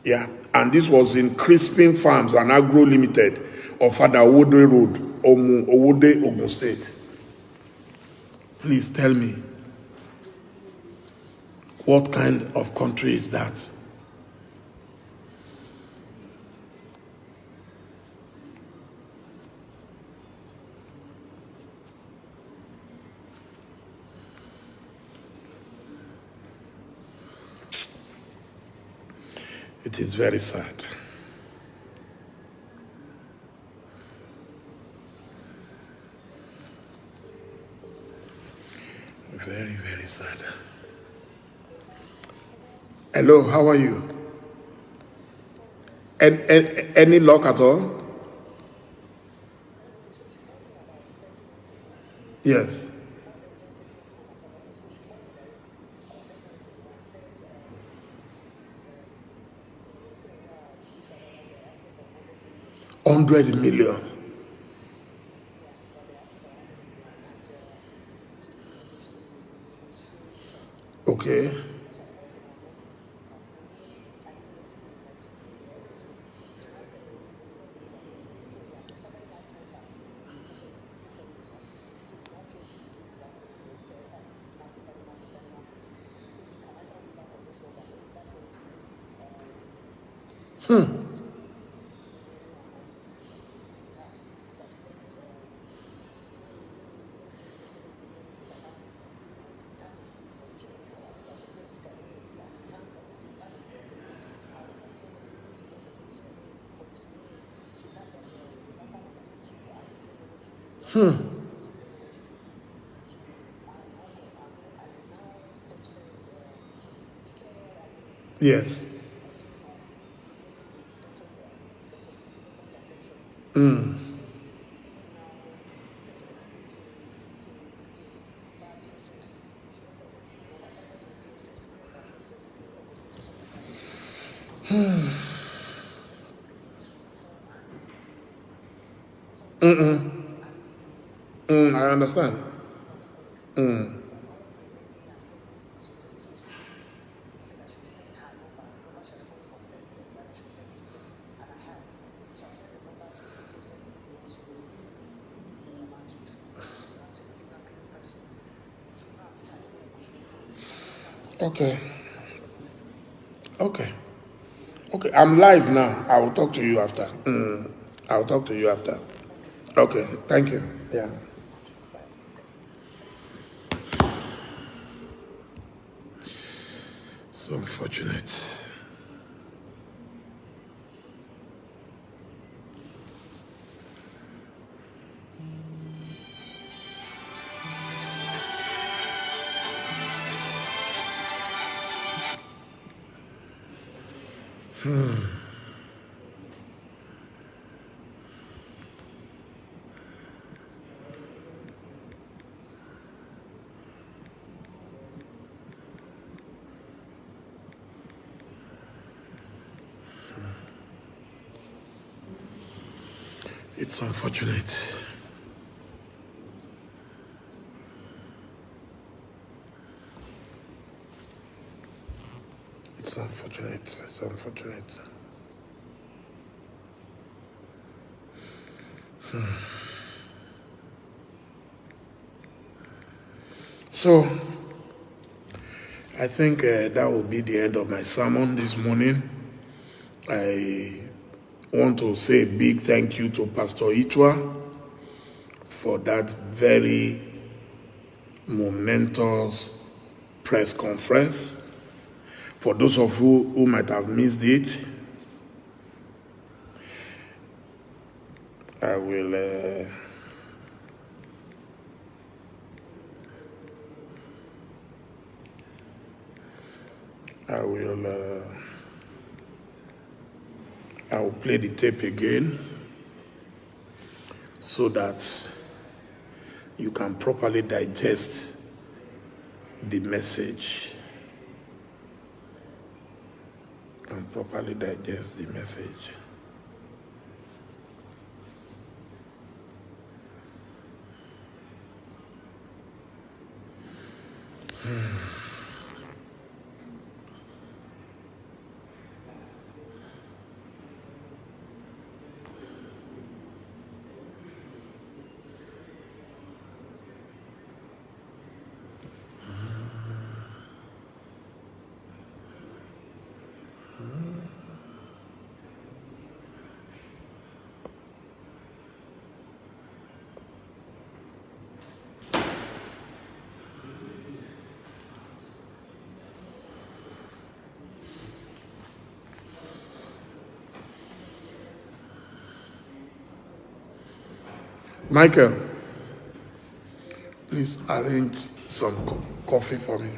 Yeah. And this was in Crispin Farms and Agro Limited of Adawode Road, Owode, Ogun State. Please tell me, what kind of country is that? It is very sad. Very, very sad. Hello, how are you? Any luck at all? Yes. $100 million. Okay. Yes. I understand. Okay. Okay. Okay. I'm live now. I will talk to you after. I will talk to you after. Okay. Thank you. Yeah. So unfortunate. It's unfortunate. It's unfortunate. It's unfortunate. So, I think that will be the end of my sermon this morning. I want to say a big thank you to Pastor Itua for that very momentous press conference. For those of you who might have missed it, I will play the tape again so that you can properly digest the message. And properly digest the message. Michael, please arrange some coffee for me.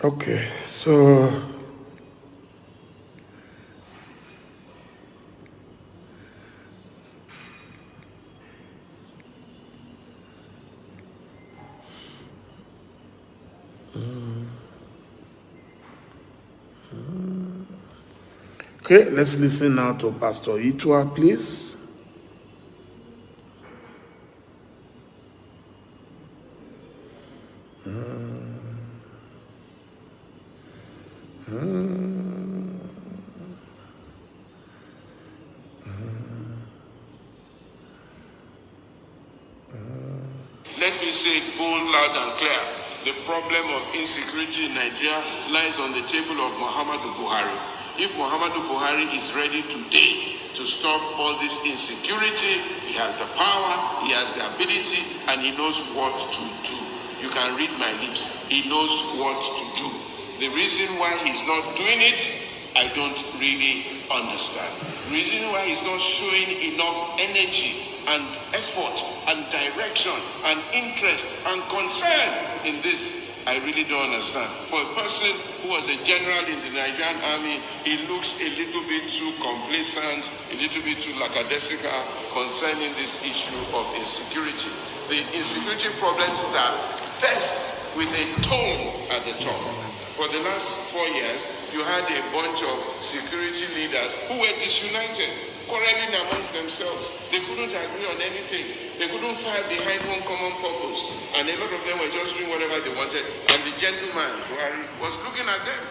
Okay, so Okay, let's listen now to Pastor Itua, please. Let me say it bold, loud, and clear. The problem of insecurity in Nigeria lies on the table of Muhammadu Buhari. If Muhammadu Buhari is ready today to stop all this insecurity, he has the power, he has the ability, and he knows what to do. You can read my lips. He knows what to do. The reason why he's not doing it, I don't really understand. The reason why he's not showing enough energy and effort and direction and interest and concern in this, I really don't understand. For a person who was a general in the Nigerian army, he looks a little bit too complacent, a little bit too lackadaisical concerning this issue of insecurity. The insecurity problem starts first with a tone at the top. For the last 4 years, you had a bunch of security leaders who were disunited, quarreling amongst themselves. They couldn't agree on anything. They couldn't fight behind one common purpose. And a lot of them were just doing whatever they wanted. And the gentleman, Buhari, was looking at them.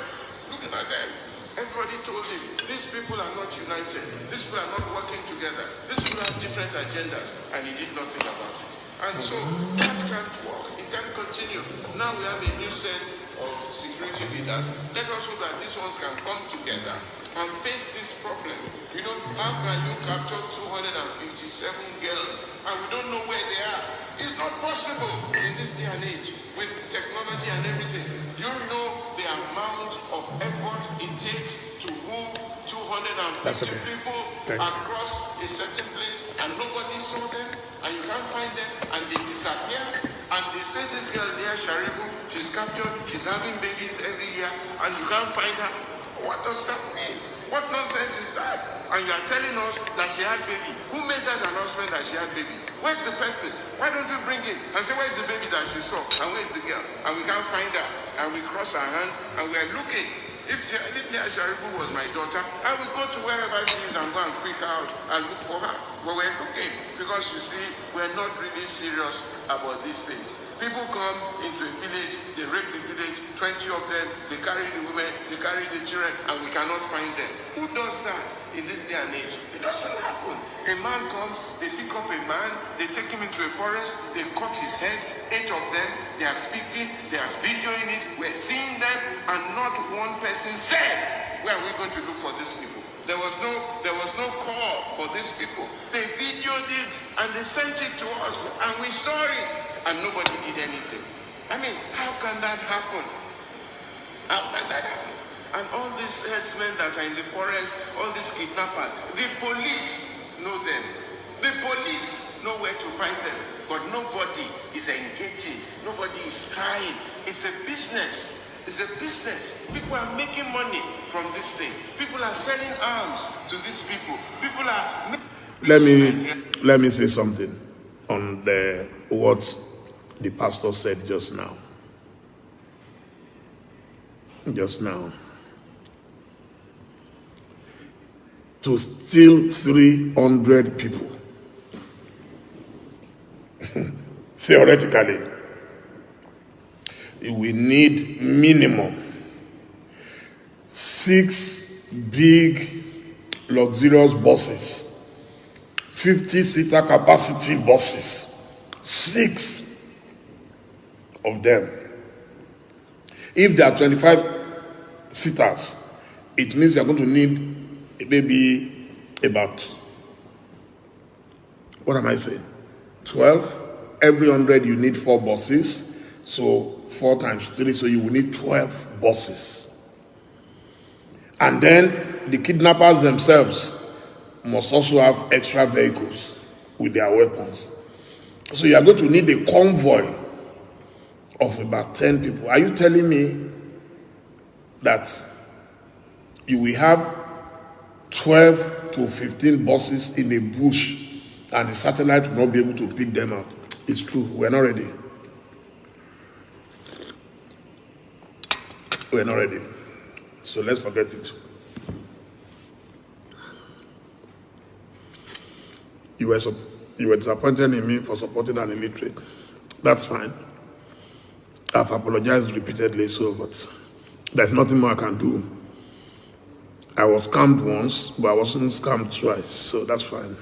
Everybody told him, these people are not united. These people are not working together. These people have different agendas. And he did nothing about it. And so that can't work. It can't continue. Now we have a new set of security leaders. Let us hope that these ones can come together and face this problem. You know, how can you capture 257 girls and we don't know where they are? It's not possible in this day and age with technology and everything. Do you know the amount of effort it takes to move 250 people across a certain place and nobody saw them and you can't find them and they disappear? And they say this girl near Sharibu, she's captured, she's having babies every year and you can't find her. What does that mean? What nonsense is that? And you are telling us that she had baby. Who made that announcement that she had baby? Where's the person? Why don't you bring it and say, where's the baby that she saw? And where's the girl? And we can't find her. And we cross our hands and we are looking. If Nia Sharibu was my daughter, I would go to wherever she is and go and pick her out and look for her. But we're looking because you see, we're not really serious about these things. People come into a village, they rape the village, 20 of them, they carry the women, they carry the children, and we cannot find them. Who does that in this day and age? It doesn't happen. A man comes, they pick up a man, they take him into a forest, they cut his head, 8 of them, they are speaking, they are videoing it, we're seeing them, and not one person said, where are we going to look for these people? There was no call for these people. They videoed it and they sent it to us and we saw it and nobody did anything. I mean, how can that happen? How can that happen? And all these herdsmen that are in the forest, all these kidnappers, the police know them. The police know where to find them. But nobody is engaging. Nobody is trying. It's a business. It's a business. People are making money from this thing. People are selling arms to these people. People are... Let me say something on what the pastor said just now. To steal 300 people, theoretically, we need minimum 6 big luxurious buses, 50-seater capacity buses, 6 of them. If there are 25 seaters, it means you're going to need maybe about, what am I saying? 12. Every 100 you need 4 buses. So 4 times 3, so you will need 12 buses. And then the kidnappers themselves must also have extra vehicles with their weapons. So you are going to need a convoy of about 10 people. Are you telling me that you will have 12 to 15 buses in a bush and the satellite will not be able to pick them out? It's true, we're not ready. We're not ready. So let's forget it. You were disappointed in me for supporting an illiterate. That's fine. I've apologized repeatedly, but there's nothing more I can do. I was scammed once, but I wasn't scammed twice, so that's fine.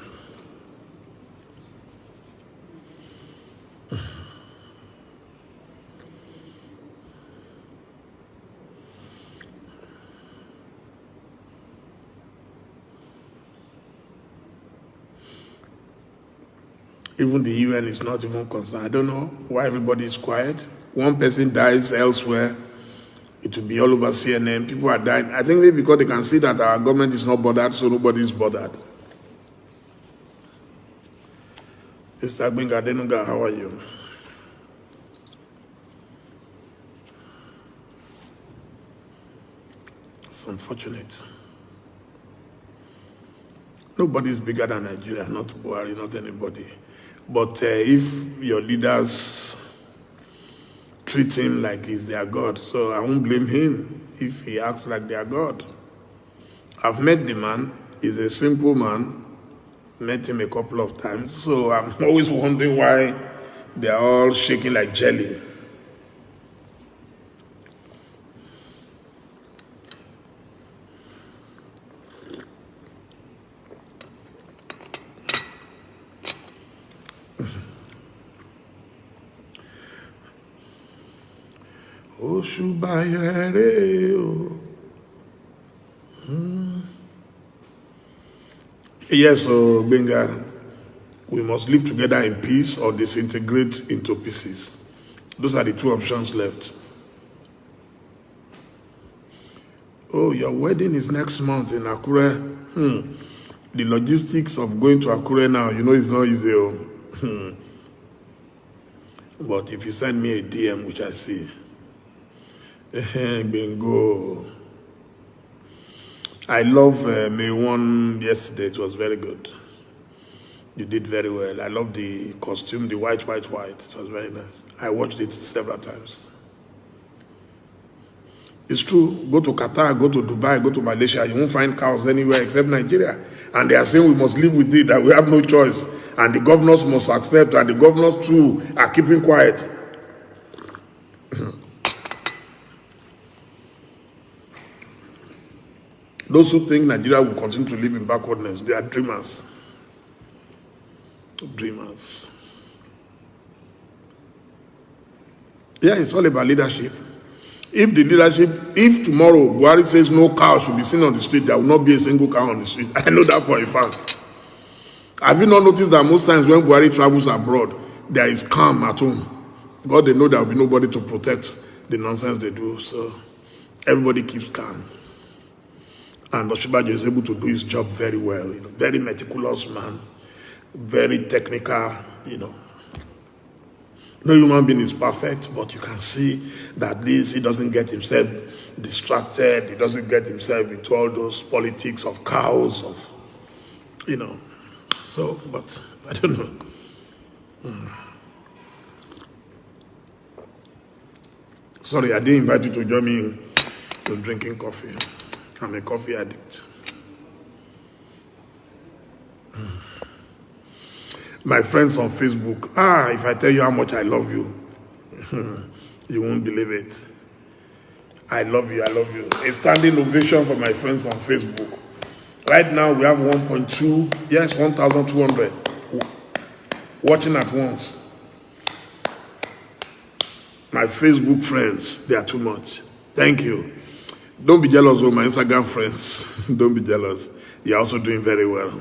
Even the UN is not even concerned. I don't know why everybody is quiet. One person dies elsewhere, it will be all over CNN. People are dying. I think maybe because they can see that our government is not bothered, so nobody is bothered. Mr. Gbenga Adenuga, how are you? It's unfortunate. Nobody is bigger than Nigeria, not Buhari, not anybody. But if your leaders treat him like he's their God, so I won't blame him if he acts like their God. I've met the man. He's a simple man. Met him a couple of times. So I'm always wondering why they're all shaking like jelly. Yes, so Benga, we must live together in peace or disintegrate into pieces. Those are the two options left. Oh, your wedding is next month in Akure. The logistics of going to Akure now, it's not easy. But if you send me a DM, which I see, bingo. I love May 1 yesterday. It was very good. You did very well. I love the costume, the white. It was very nice. I watched it several times. It's true. Go to Qatar, go to Dubai, go to Malaysia. You won't find cows anywhere except Nigeria. And they are saying we must live with it, that we have no choice. And the governors must accept, and the governors too are keeping quiet. Those who think Nigeria will continue to live in backwardness, they are dreamers. Dreamers. Yeah, it's all about leadership. If tomorrow Buhari says no cow should be seen on the street, there will not be a single cow on the street. I know that for a fact. Have you not noticed that most times when Buhari travels abroad, there is calm at home? God, they know there will be nobody to protect the nonsense they do, so everybody keeps calm. And Oshibajo is able to do his job very well. Very meticulous man, very technical. No human being is perfect, but you can see that he doesn't get himself distracted. He doesn't get himself into all those politics of cows, So, but I don't know. Sorry, I didn't invite you to join me in drinking coffee. I'm a coffee addict. My friends on Facebook, if I tell you how much I love you, you won't believe it. I love you. A standing ovation for my friends on Facebook. Right now we have 1,200 watching at once. My Facebook friends, they are too much. Thank you. Don't be jealous of my Instagram friends. Don't be jealous. You're also doing very well.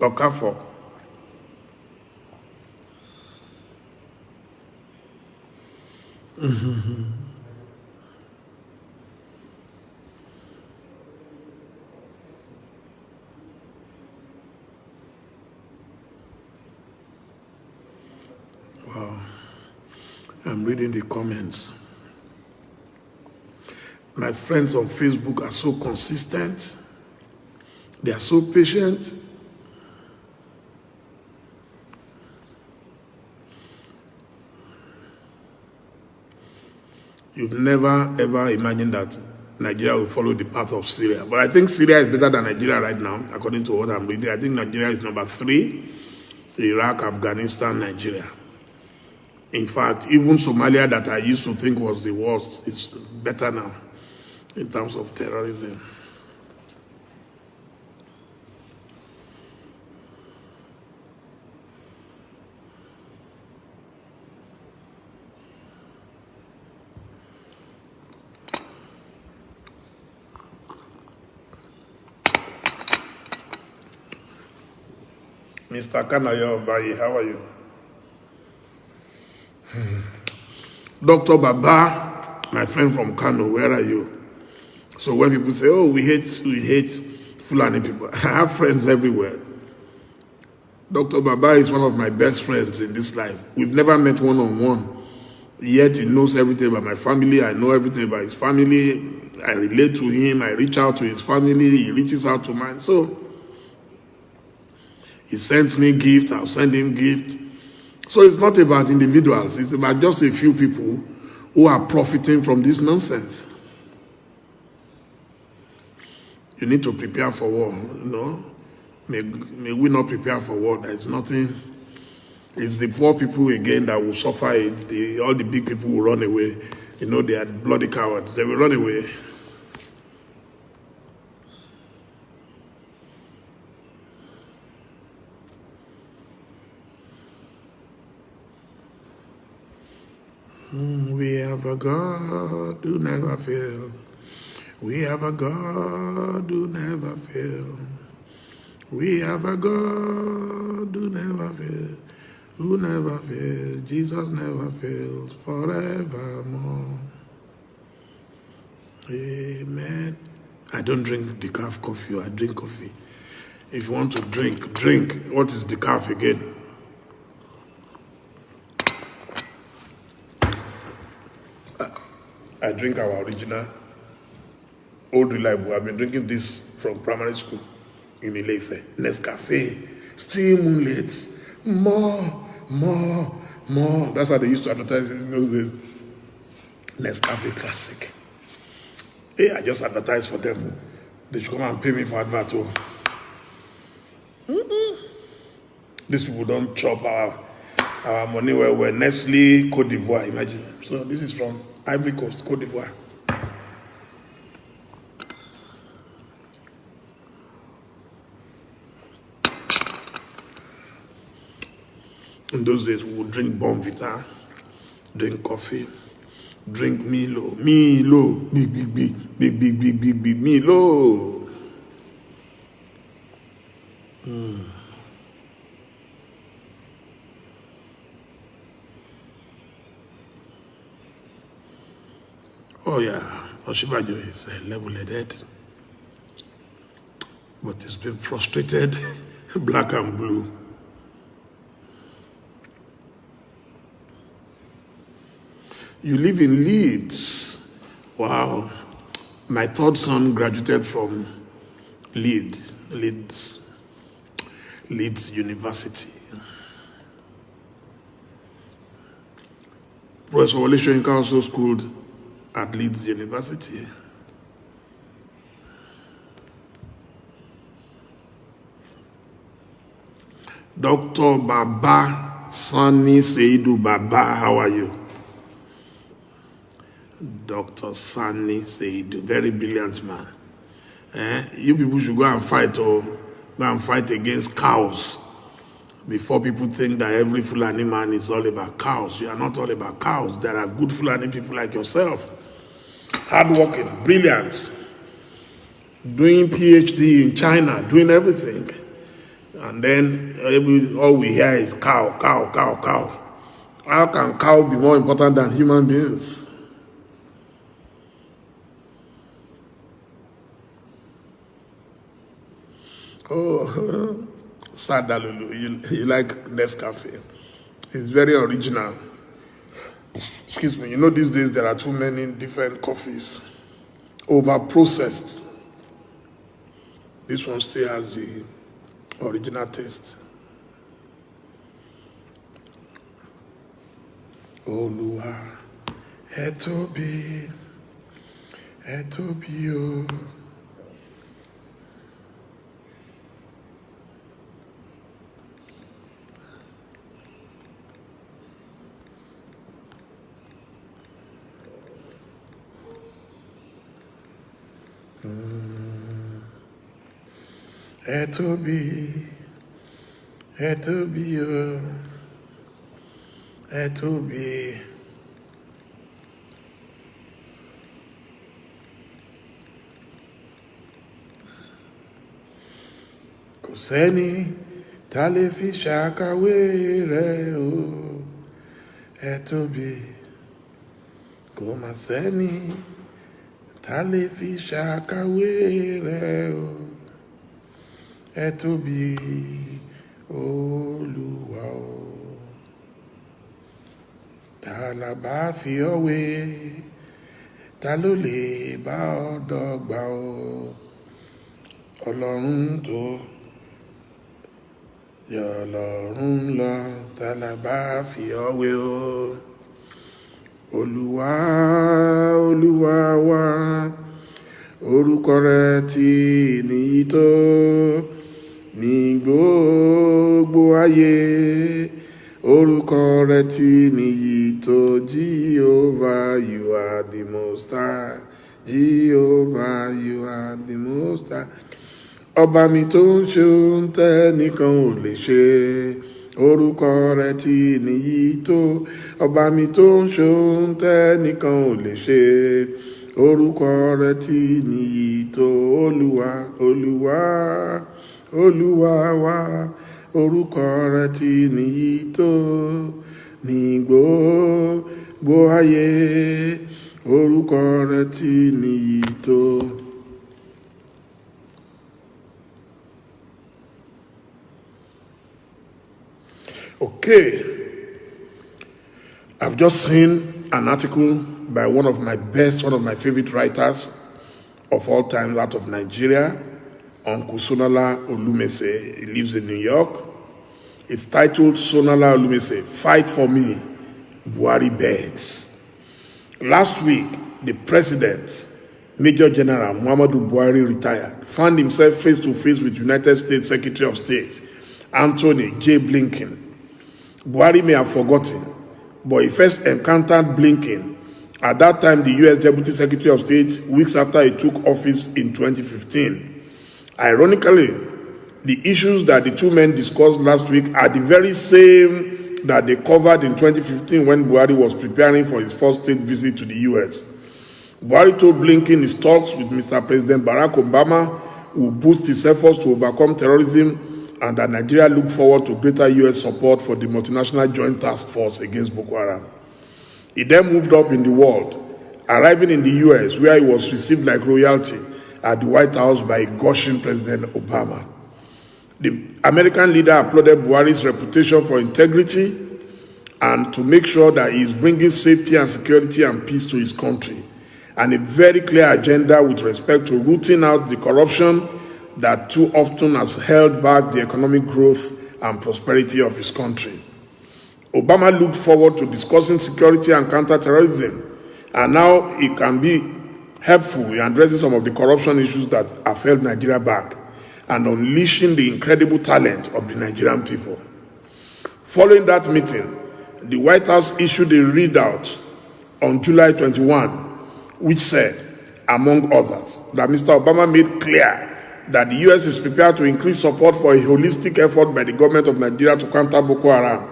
Okafor. I'm reading the comments. My friends on Facebook are so consistent. They are so patient. You've never ever imagined that Nigeria will follow the path of Syria. But I think Syria is better than Nigeria right now, according to what I'm reading. I think Nigeria is number 3. Iraq, Afghanistan, Nigeria. In fact, even Somalia, that I used to think was the worst, is better now in terms of terrorism. Mr. Kanayo Bayi, how are you? Dr. Baba, my friend from Kano, where are you? So when people say, oh, we hate Fulani people, I have friends everywhere. Dr. Baba is one of my best friends in this life. We've never met one-on-one, yet he knows everything about my family. I know everything about his family. I relate to him. I reach out to his family. He reaches out to mine. So he sends me gifts. I'll send him gifts. So it's not about individuals. It's about just a few people who are profiting from this nonsense. You need to prepare for war, you know. May we not prepare for war. There is nothing. It's the poor people again that will suffer it. All the big people will run away. You know, they are bloody cowards. They will run away. We have a God who never fails. We have a God who never fails. We have a God who never fails. Who never fails. Jesus never fails forevermore. Amen. I don't drink decaf coffee. I drink coffee. If you want to drink, drink. What is decaf again? I drink our original, old reliable. I've been drinking this from primary school in Ilefe. Nescafe, still moonlit, more. That's how they used to advertise in those days. Nescafe Classic. Hey, I just advertised for them. They should come and pay me for advert. These people don't chop our money where we're Nestle, Cote d'Ivoire, imagine. So this is from Ivory Coast, Cote d'Ivoire. In those days, we would drink Bonvita, drink coffee, drink Milo, big Milo. Oh yeah, Oshibajo is level-headed, but he's been frustrated, black and blue. You live in Leeds. Wow. My third son graduated from Leeds University. Professor Wole Soyinka also schooled at Leeds University. Dr. Baba Sani Seidu Baba, how are you? Dr. Sani Seidu, very brilliant man. You people should go and fight against cows before people think that every Fulani man is all about cows. You are not all about cows. There are good Fulani people like yourself. Hardworking, brilliant, doing PhD in China, doing everything. And then all we hear is cow. How can cow be more important than human beings? Oh, Sadalulu, you like Nescafe. It's very original. Excuse me, you know these days there are too many different coffees, over-processed. This one still has the original taste. Olúwa, ẹ tóbi o. Ẹ tóbi o. Ẹ tóbi. Kò sẹ́ni tá lè fi ṣàkàwé rẹ̀ o. Ẹ tóbi. Kò mà sẹ́ni tá lè fi ṣàkàwé rẹ̀ o. Ẹ tóbi Olúwa o. Ta la bá fi ọ́ wé, ta ló lè bá ọ dọ́gba o. Ọlọ́run tó yọ Ọlọ́run lọ, ta la bá fi ọ́ wé o. Olúwa, Olúwa wa, orúkọ rẹ̀ ti níyì tó ní gbogbo ayé. Orúkọ rẹ̀ ti níyì tó, Jehovah, you are the most high. Jehovah, you are the most high. Ọba mi tó ń ṣe ohun tẹ́nìkan ò lè ṣe. Orúkọ rẹ̀ ti níyì tó. Ọba mi tó ń ṣe ohun tẹ́nìkan ò lè ṣe. Orúkọ rẹ̀ ti níyì tó. Olúwa, Olúwa, Olúwa wa. Orúkọ rẹ̀ ti níyì tó ní gbogbo ayé. Orúkọ rẹ̀ ti níyì tó. Okay, I've just seen an article by one of my favorite writers of all time out of Nigeria, Uncle Sonala Olumese. He lives in New York. It's titled Sonala Olumese, Fight for Me, Buhari Begs. Last week, the president, Major General Muhammadu Buhari, retired, found himself face to face with United States Secretary of State, Anthony J. Blinken. Buhari may have forgotten, but he first encountered Blinken at that time the U.S. Deputy Secretary of State, weeks after he took office in 2015. Ironically, the issues that the two men discussed last week are the very same that they covered in 2015 when Buhari was preparing for his first state visit to the U.S. Buhari told Blinken his talks with Mr. President Barack Obama will boost his efforts to overcome terrorism and that Nigeria look forward to greater U.S. support for the multinational joint task force against Boko Haram. He then moved up in the world, arriving in the U.S., where he was received like royalty at the White House by gushing President Obama. The American leader applauded Buhari's reputation for integrity and to make sure that he is bringing safety and security and peace to his country, and a very clear agenda with respect to rooting out the corruption that too often has held back the economic growth and prosperity of his country. Obama looked forward to discussing security and counterterrorism, and now it can be helpful in addressing some of the corruption issues that have held Nigeria back and unleashing the incredible talent of the Nigerian people. Following that meeting, the White House issued a readout on July 21, which said, among others, that Mr. Obama made clear that the U.S. is prepared to increase support for a holistic effort by the government of Nigeria to counter Boko Haram,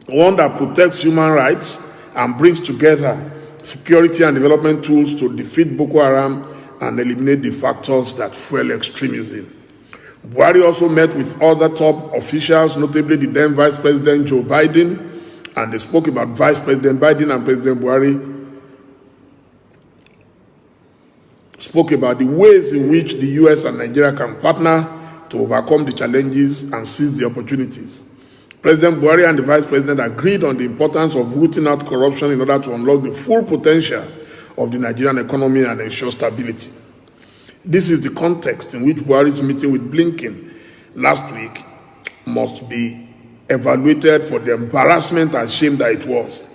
one that protects human rights and brings together security and development tools to defeat Boko Haram and eliminate the factors that fuel extremism. Buhari also met with other top officials, notably the then Vice President Joe Biden, and they spoke about Vice President Biden and President Buhari spoke about the ways in which the U.S. and Nigeria can partner to overcome the challenges and seize the opportunities. President Buhari and the Vice President agreed on the importance of rooting out corruption in order to unlock the full potential of the Nigerian economy and ensure stability. This is the context in which Buhari's meeting with Blinken last week must be evaluated for the embarrassment and shame that it was.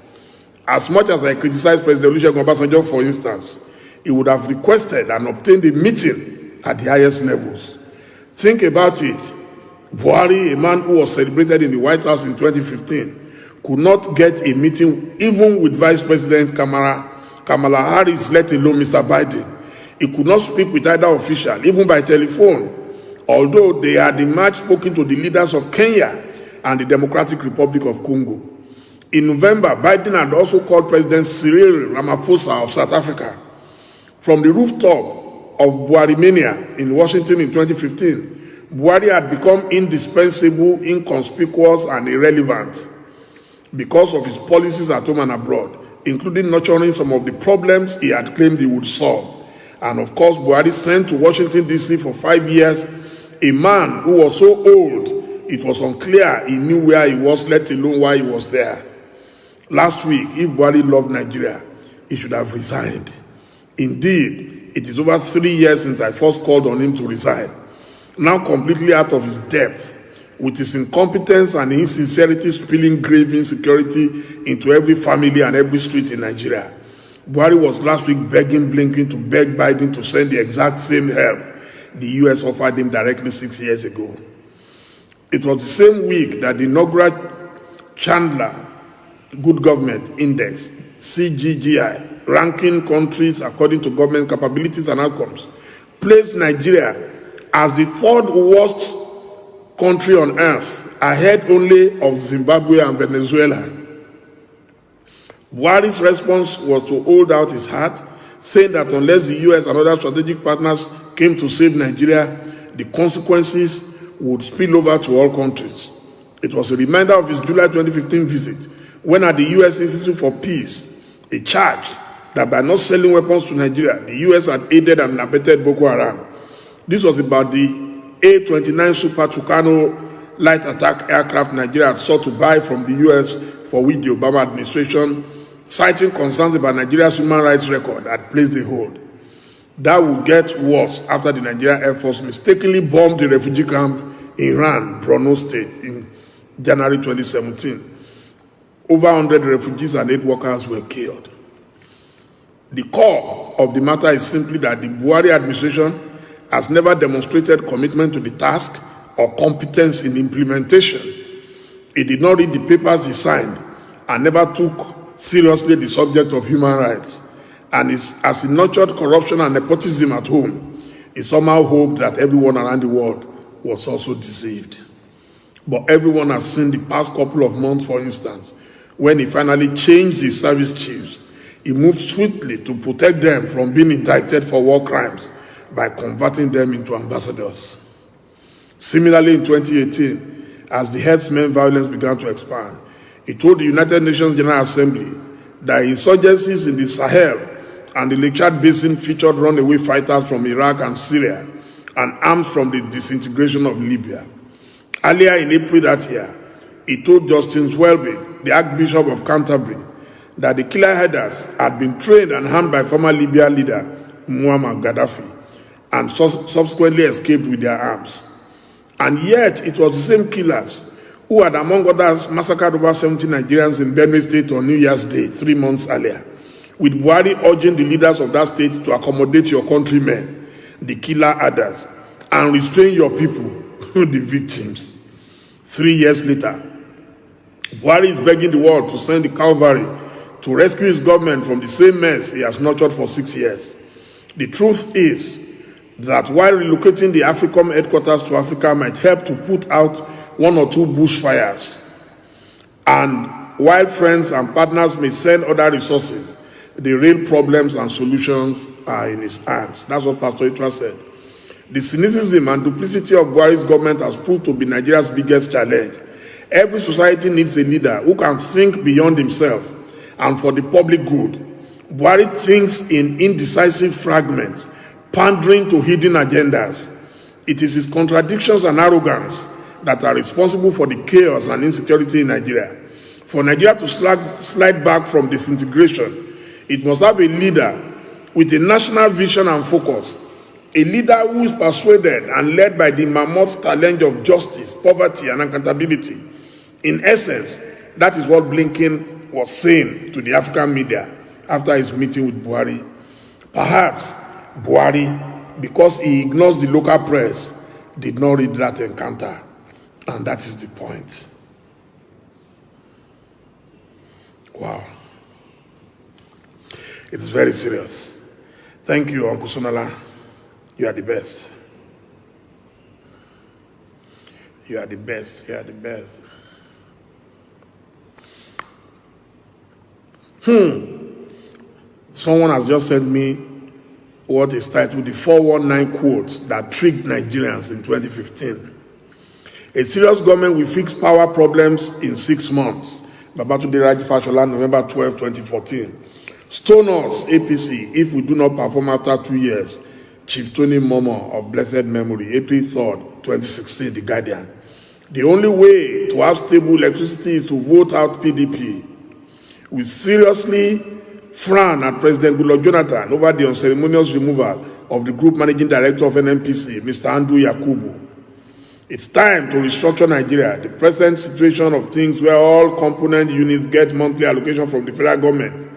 As much as I criticize President Olusegun Obasanjo, for instance, he would have requested and obtained a meeting at the highest levels. Think about it. Buhari, a man who was celebrated in the White House in 2015, could not get a meeting even with Vice President Kamala Harris, let alone Mr. Biden. He could not speak with either official, even by telephone, although they had in March spoken to the leaders of Kenya and the Democratic Republic of Congo. In November, Biden had also called President Cyril Ramaphosa of South Africa. From the rooftop of Buhari Mania in Washington in 2015, Buhari had become indispensable, inconspicuous, and irrelevant because of his policies at home and abroad, including nurturing some of the problems he had claimed he would solve. And of course, Buhari sent to Washington, D.C. for 5 years, a man who was so old, it was unclear he knew where he was, let alone why he was there. Last week, if Buhari loved Nigeria, he should have resigned. Indeed, it is over 3 years since I first called on him to resign. Now completely out of his depth, with his incompetence and insincerity spilling grave insecurity into every family and every street in Nigeria. Buhari was last week begging Blinken to beg Biden to send the exact same help the U.S. offered him directly 6 years ago. It was the same week that the inaugural Chandler Good Government Index, CGGI, ranking countries according to government capabilities and outcomes, placed Nigeria as the third worst country on earth, ahead only of Zimbabwe and Venezuela. Buhari's response was to hold out his heart, saying that unless the U.S. and other strategic partners came to save Nigeria, the consequences would spill over to all countries. It was a reminder of his July 2015 visit, when at the U.S. Institute for Peace, he charged that by not selling weapons to Nigeria, the U.S. had aided and abetted Boko Haram. This was about the A-29 Super Tucano light attack aircraft Nigeria had sought to buy from the U.S., for which the Obama administration, citing concerns about Nigeria's human rights record, had placed a hold. That would get worse after the Nigerian Air Force mistakenly bombed the refugee camp in Ran, Borno State, in January 2017. Over 100 refugees and 8 workers were killed. The core of the matter is simply that the Buhari administration has never demonstrated commitment to the task or competence in implementation. He did not read the papers he signed and never took seriously the subject of human rights. And as he nurtured corruption and nepotism at home, he somehow hoped that everyone around the world was also deceived. But everyone has seen the past couple of months, for instance, when he finally changed his service chiefs. He moved swiftly to protect them from being indicted for war crimes by converting them into ambassadors. Similarly, in 2018, as the herdsmen violence began to expand, he told the United Nations General Assembly that insurgencies in the Sahel and the Lake Chad Basin featured runaway fighters from Iraq and Syria and arms from the disintegration of Libya. Earlier in April that year, he told Justin Welby, the Archbishop of Canterbury, that the killer headers had been trained and harmed by former Libya leader Muammar Gaddafi and subsequently escaped with their arms. And yet, it was the same killers who had, among others, massacred over 70 Nigerians in Benue State on New Year's Day 3 months earlier, with Buhari urging the leaders of that state to accommodate your countrymen, the killer others, and restrain your people, the victims. 3 years later, Buhari is begging the world to send the cavalry to rescue his government from the same mess he has nurtured for 6 years. The truth is that while relocating the AFRICOM headquarters to Africa might help to put out 1 or 2 bushfires, and while friends and partners may send other resources, the real problems and solutions are in his hands. That's what Pastor Itua said. The cynicism and duplicity of Buhari's government has proved to be Nigeria's biggest challenge. Every society needs a leader who can think beyond himself and for the public good. Buhari thinks in indecisive fragments, pandering to hidden agendas. It is his contradictions and arrogance that are responsible for the chaos and insecurity in Nigeria. For Nigeria to slide back from disintegration, it must have a leader with a national vision and focus, a leader who is persuaded and led by the mammoth challenge of justice, poverty, and accountability. In essence, that is what Blinken was saying to the African media after his meeting with Buhari. Perhaps Buhari, because he ignores the local press, did not read that encounter. And that is the point. Wow. It is very serious. Thank you, Uncle Sonala. You are the best. You are the best. You are the best. Someone has just sent me what is titled the 419 quotes that tricked Nigerians in 2015. A serious government will fix power problems in 6 months. Babatunde Raji Fashola, November 12, 2014. Stone us, APC, if we do not perform after 2 years. Chief Tony Momo of blessed memory, April 3rd, 2016, The Guardian. The only way to have stable electricity is to vote out PDP. We seriously frown at President Goodluck Jonathan over the unceremonious removal of the group managing director of NNPC, Mr. Andrew Yakubu. It's time to restructure Nigeria. The present situation of things where all component units get monthly allocation from the federal government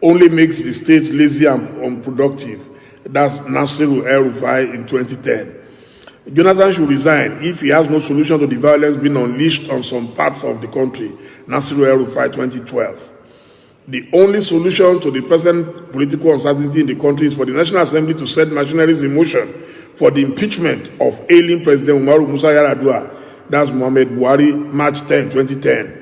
only makes the states lazy and unproductive. That's Nasiru El-Rufai in 2010. Jonathan should resign if he has no solution to the violence being unleashed on some parts of the country. Nasiru El-Rufai, 2012. The only solution to the present political uncertainty in the country is for the National Assembly to set machineries in motion for the impeachment of ailing President Umaru Musa Yar'Adua. That's Muhammad Buhari, March 10, 2010.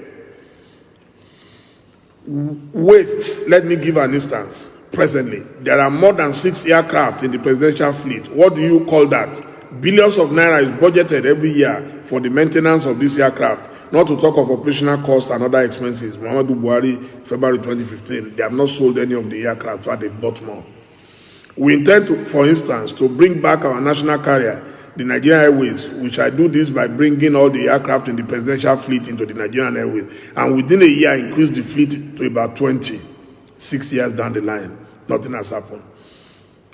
Waste, let me give an instance. Presently, there are more than 6 aircraft in the presidential fleet. What do you call that? Billions of naira is budgeted every year for the maintenance of these aircraft, not to talk of operational costs and other expenses. Muhammadu Buhari, February 2015, they have not sold any of the aircraft, so they bought more. We intend to, for instance, to bring back our national carrier, the Nigerian Airways. We shall do this by bringing all the aircraft in the presidential fleet into the Nigerian Airways, and within a year increase the fleet to about 20. 6 years down the line, nothing has happened.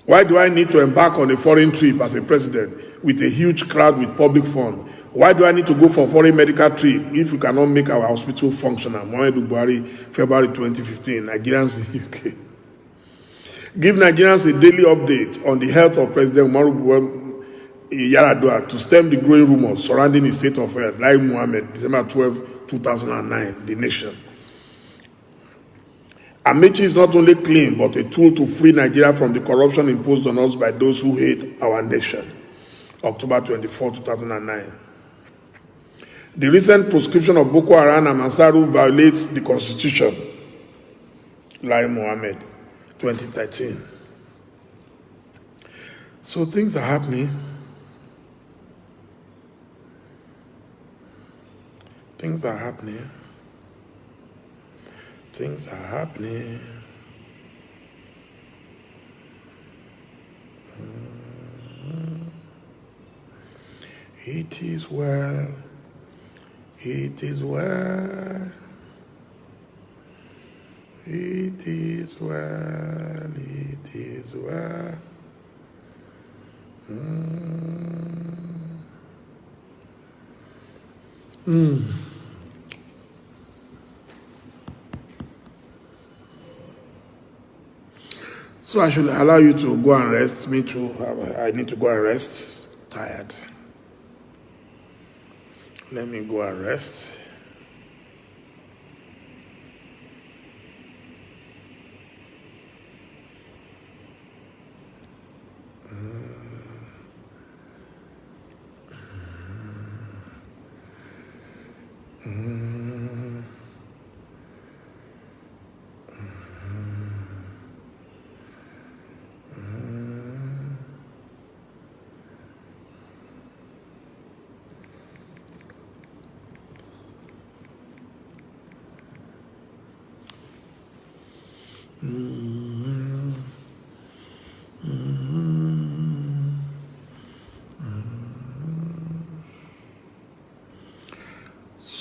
Why do I need to embark on a foreign trip as a president with a huge crowd with public funds? Why do I need to go for a foreign medical trip if we cannot make our hospital functional? Muhammadu Buhari, February 2015, Nigerians in the UK. Give Nigerians a daily update on the health of President Umaru Yar'Adua to stem the growing rumors surrounding his state of health. Lai Mohammed, December 12, 2009, The Nation. Amechi is not only clean, but a tool to free Nigeria from the corruption imposed on us by those who hate our nation. October 24, 2009. The recent proscription of Boko Haram and Mansaru violates the Constitution. Lai Mohammed, 2013. So things are happening. Things are happening. Things are happening. It is well. It is well. It is well. It is well. So I should allow you to go and rest. Me too. I need to go and rest. Tired. Let me go and rest.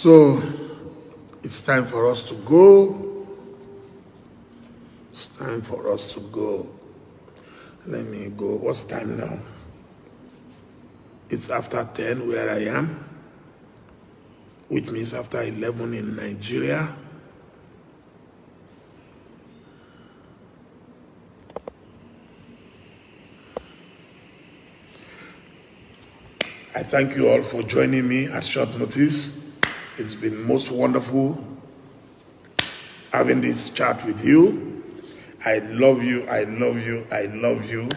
So it's time for us to go. It's time for us to go. Let me go. What's time now? It's after 10 where I am, which means after 11 in Nigeria. I thank you all for joining me at short notice. It's been most wonderful having this chat with you. I love you, I love you, I love you.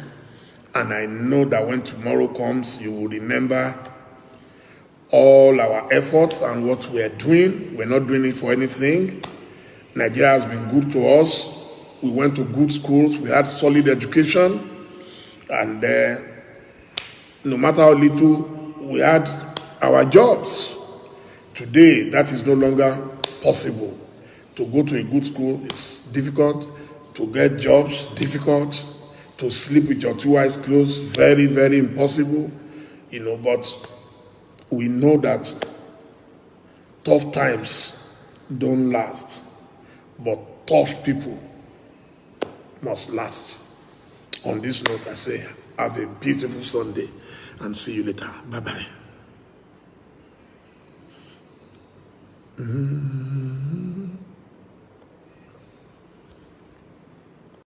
And I know that when tomorrow comes, you will remember all our efforts and what we are doing. We're not doing it for anything. Nigeria has been good to us. We went to good schools. We had solid education. And no matter how little, we had our jobs. Today, that is no longer possible. To go to a good school is difficult. To get jobs, difficult. To sleep with your two eyes closed, very, very impossible. But we know that tough times don't last. But tough people must last. On this note, I say, have a beautiful Sunday and see you later. Bye-bye.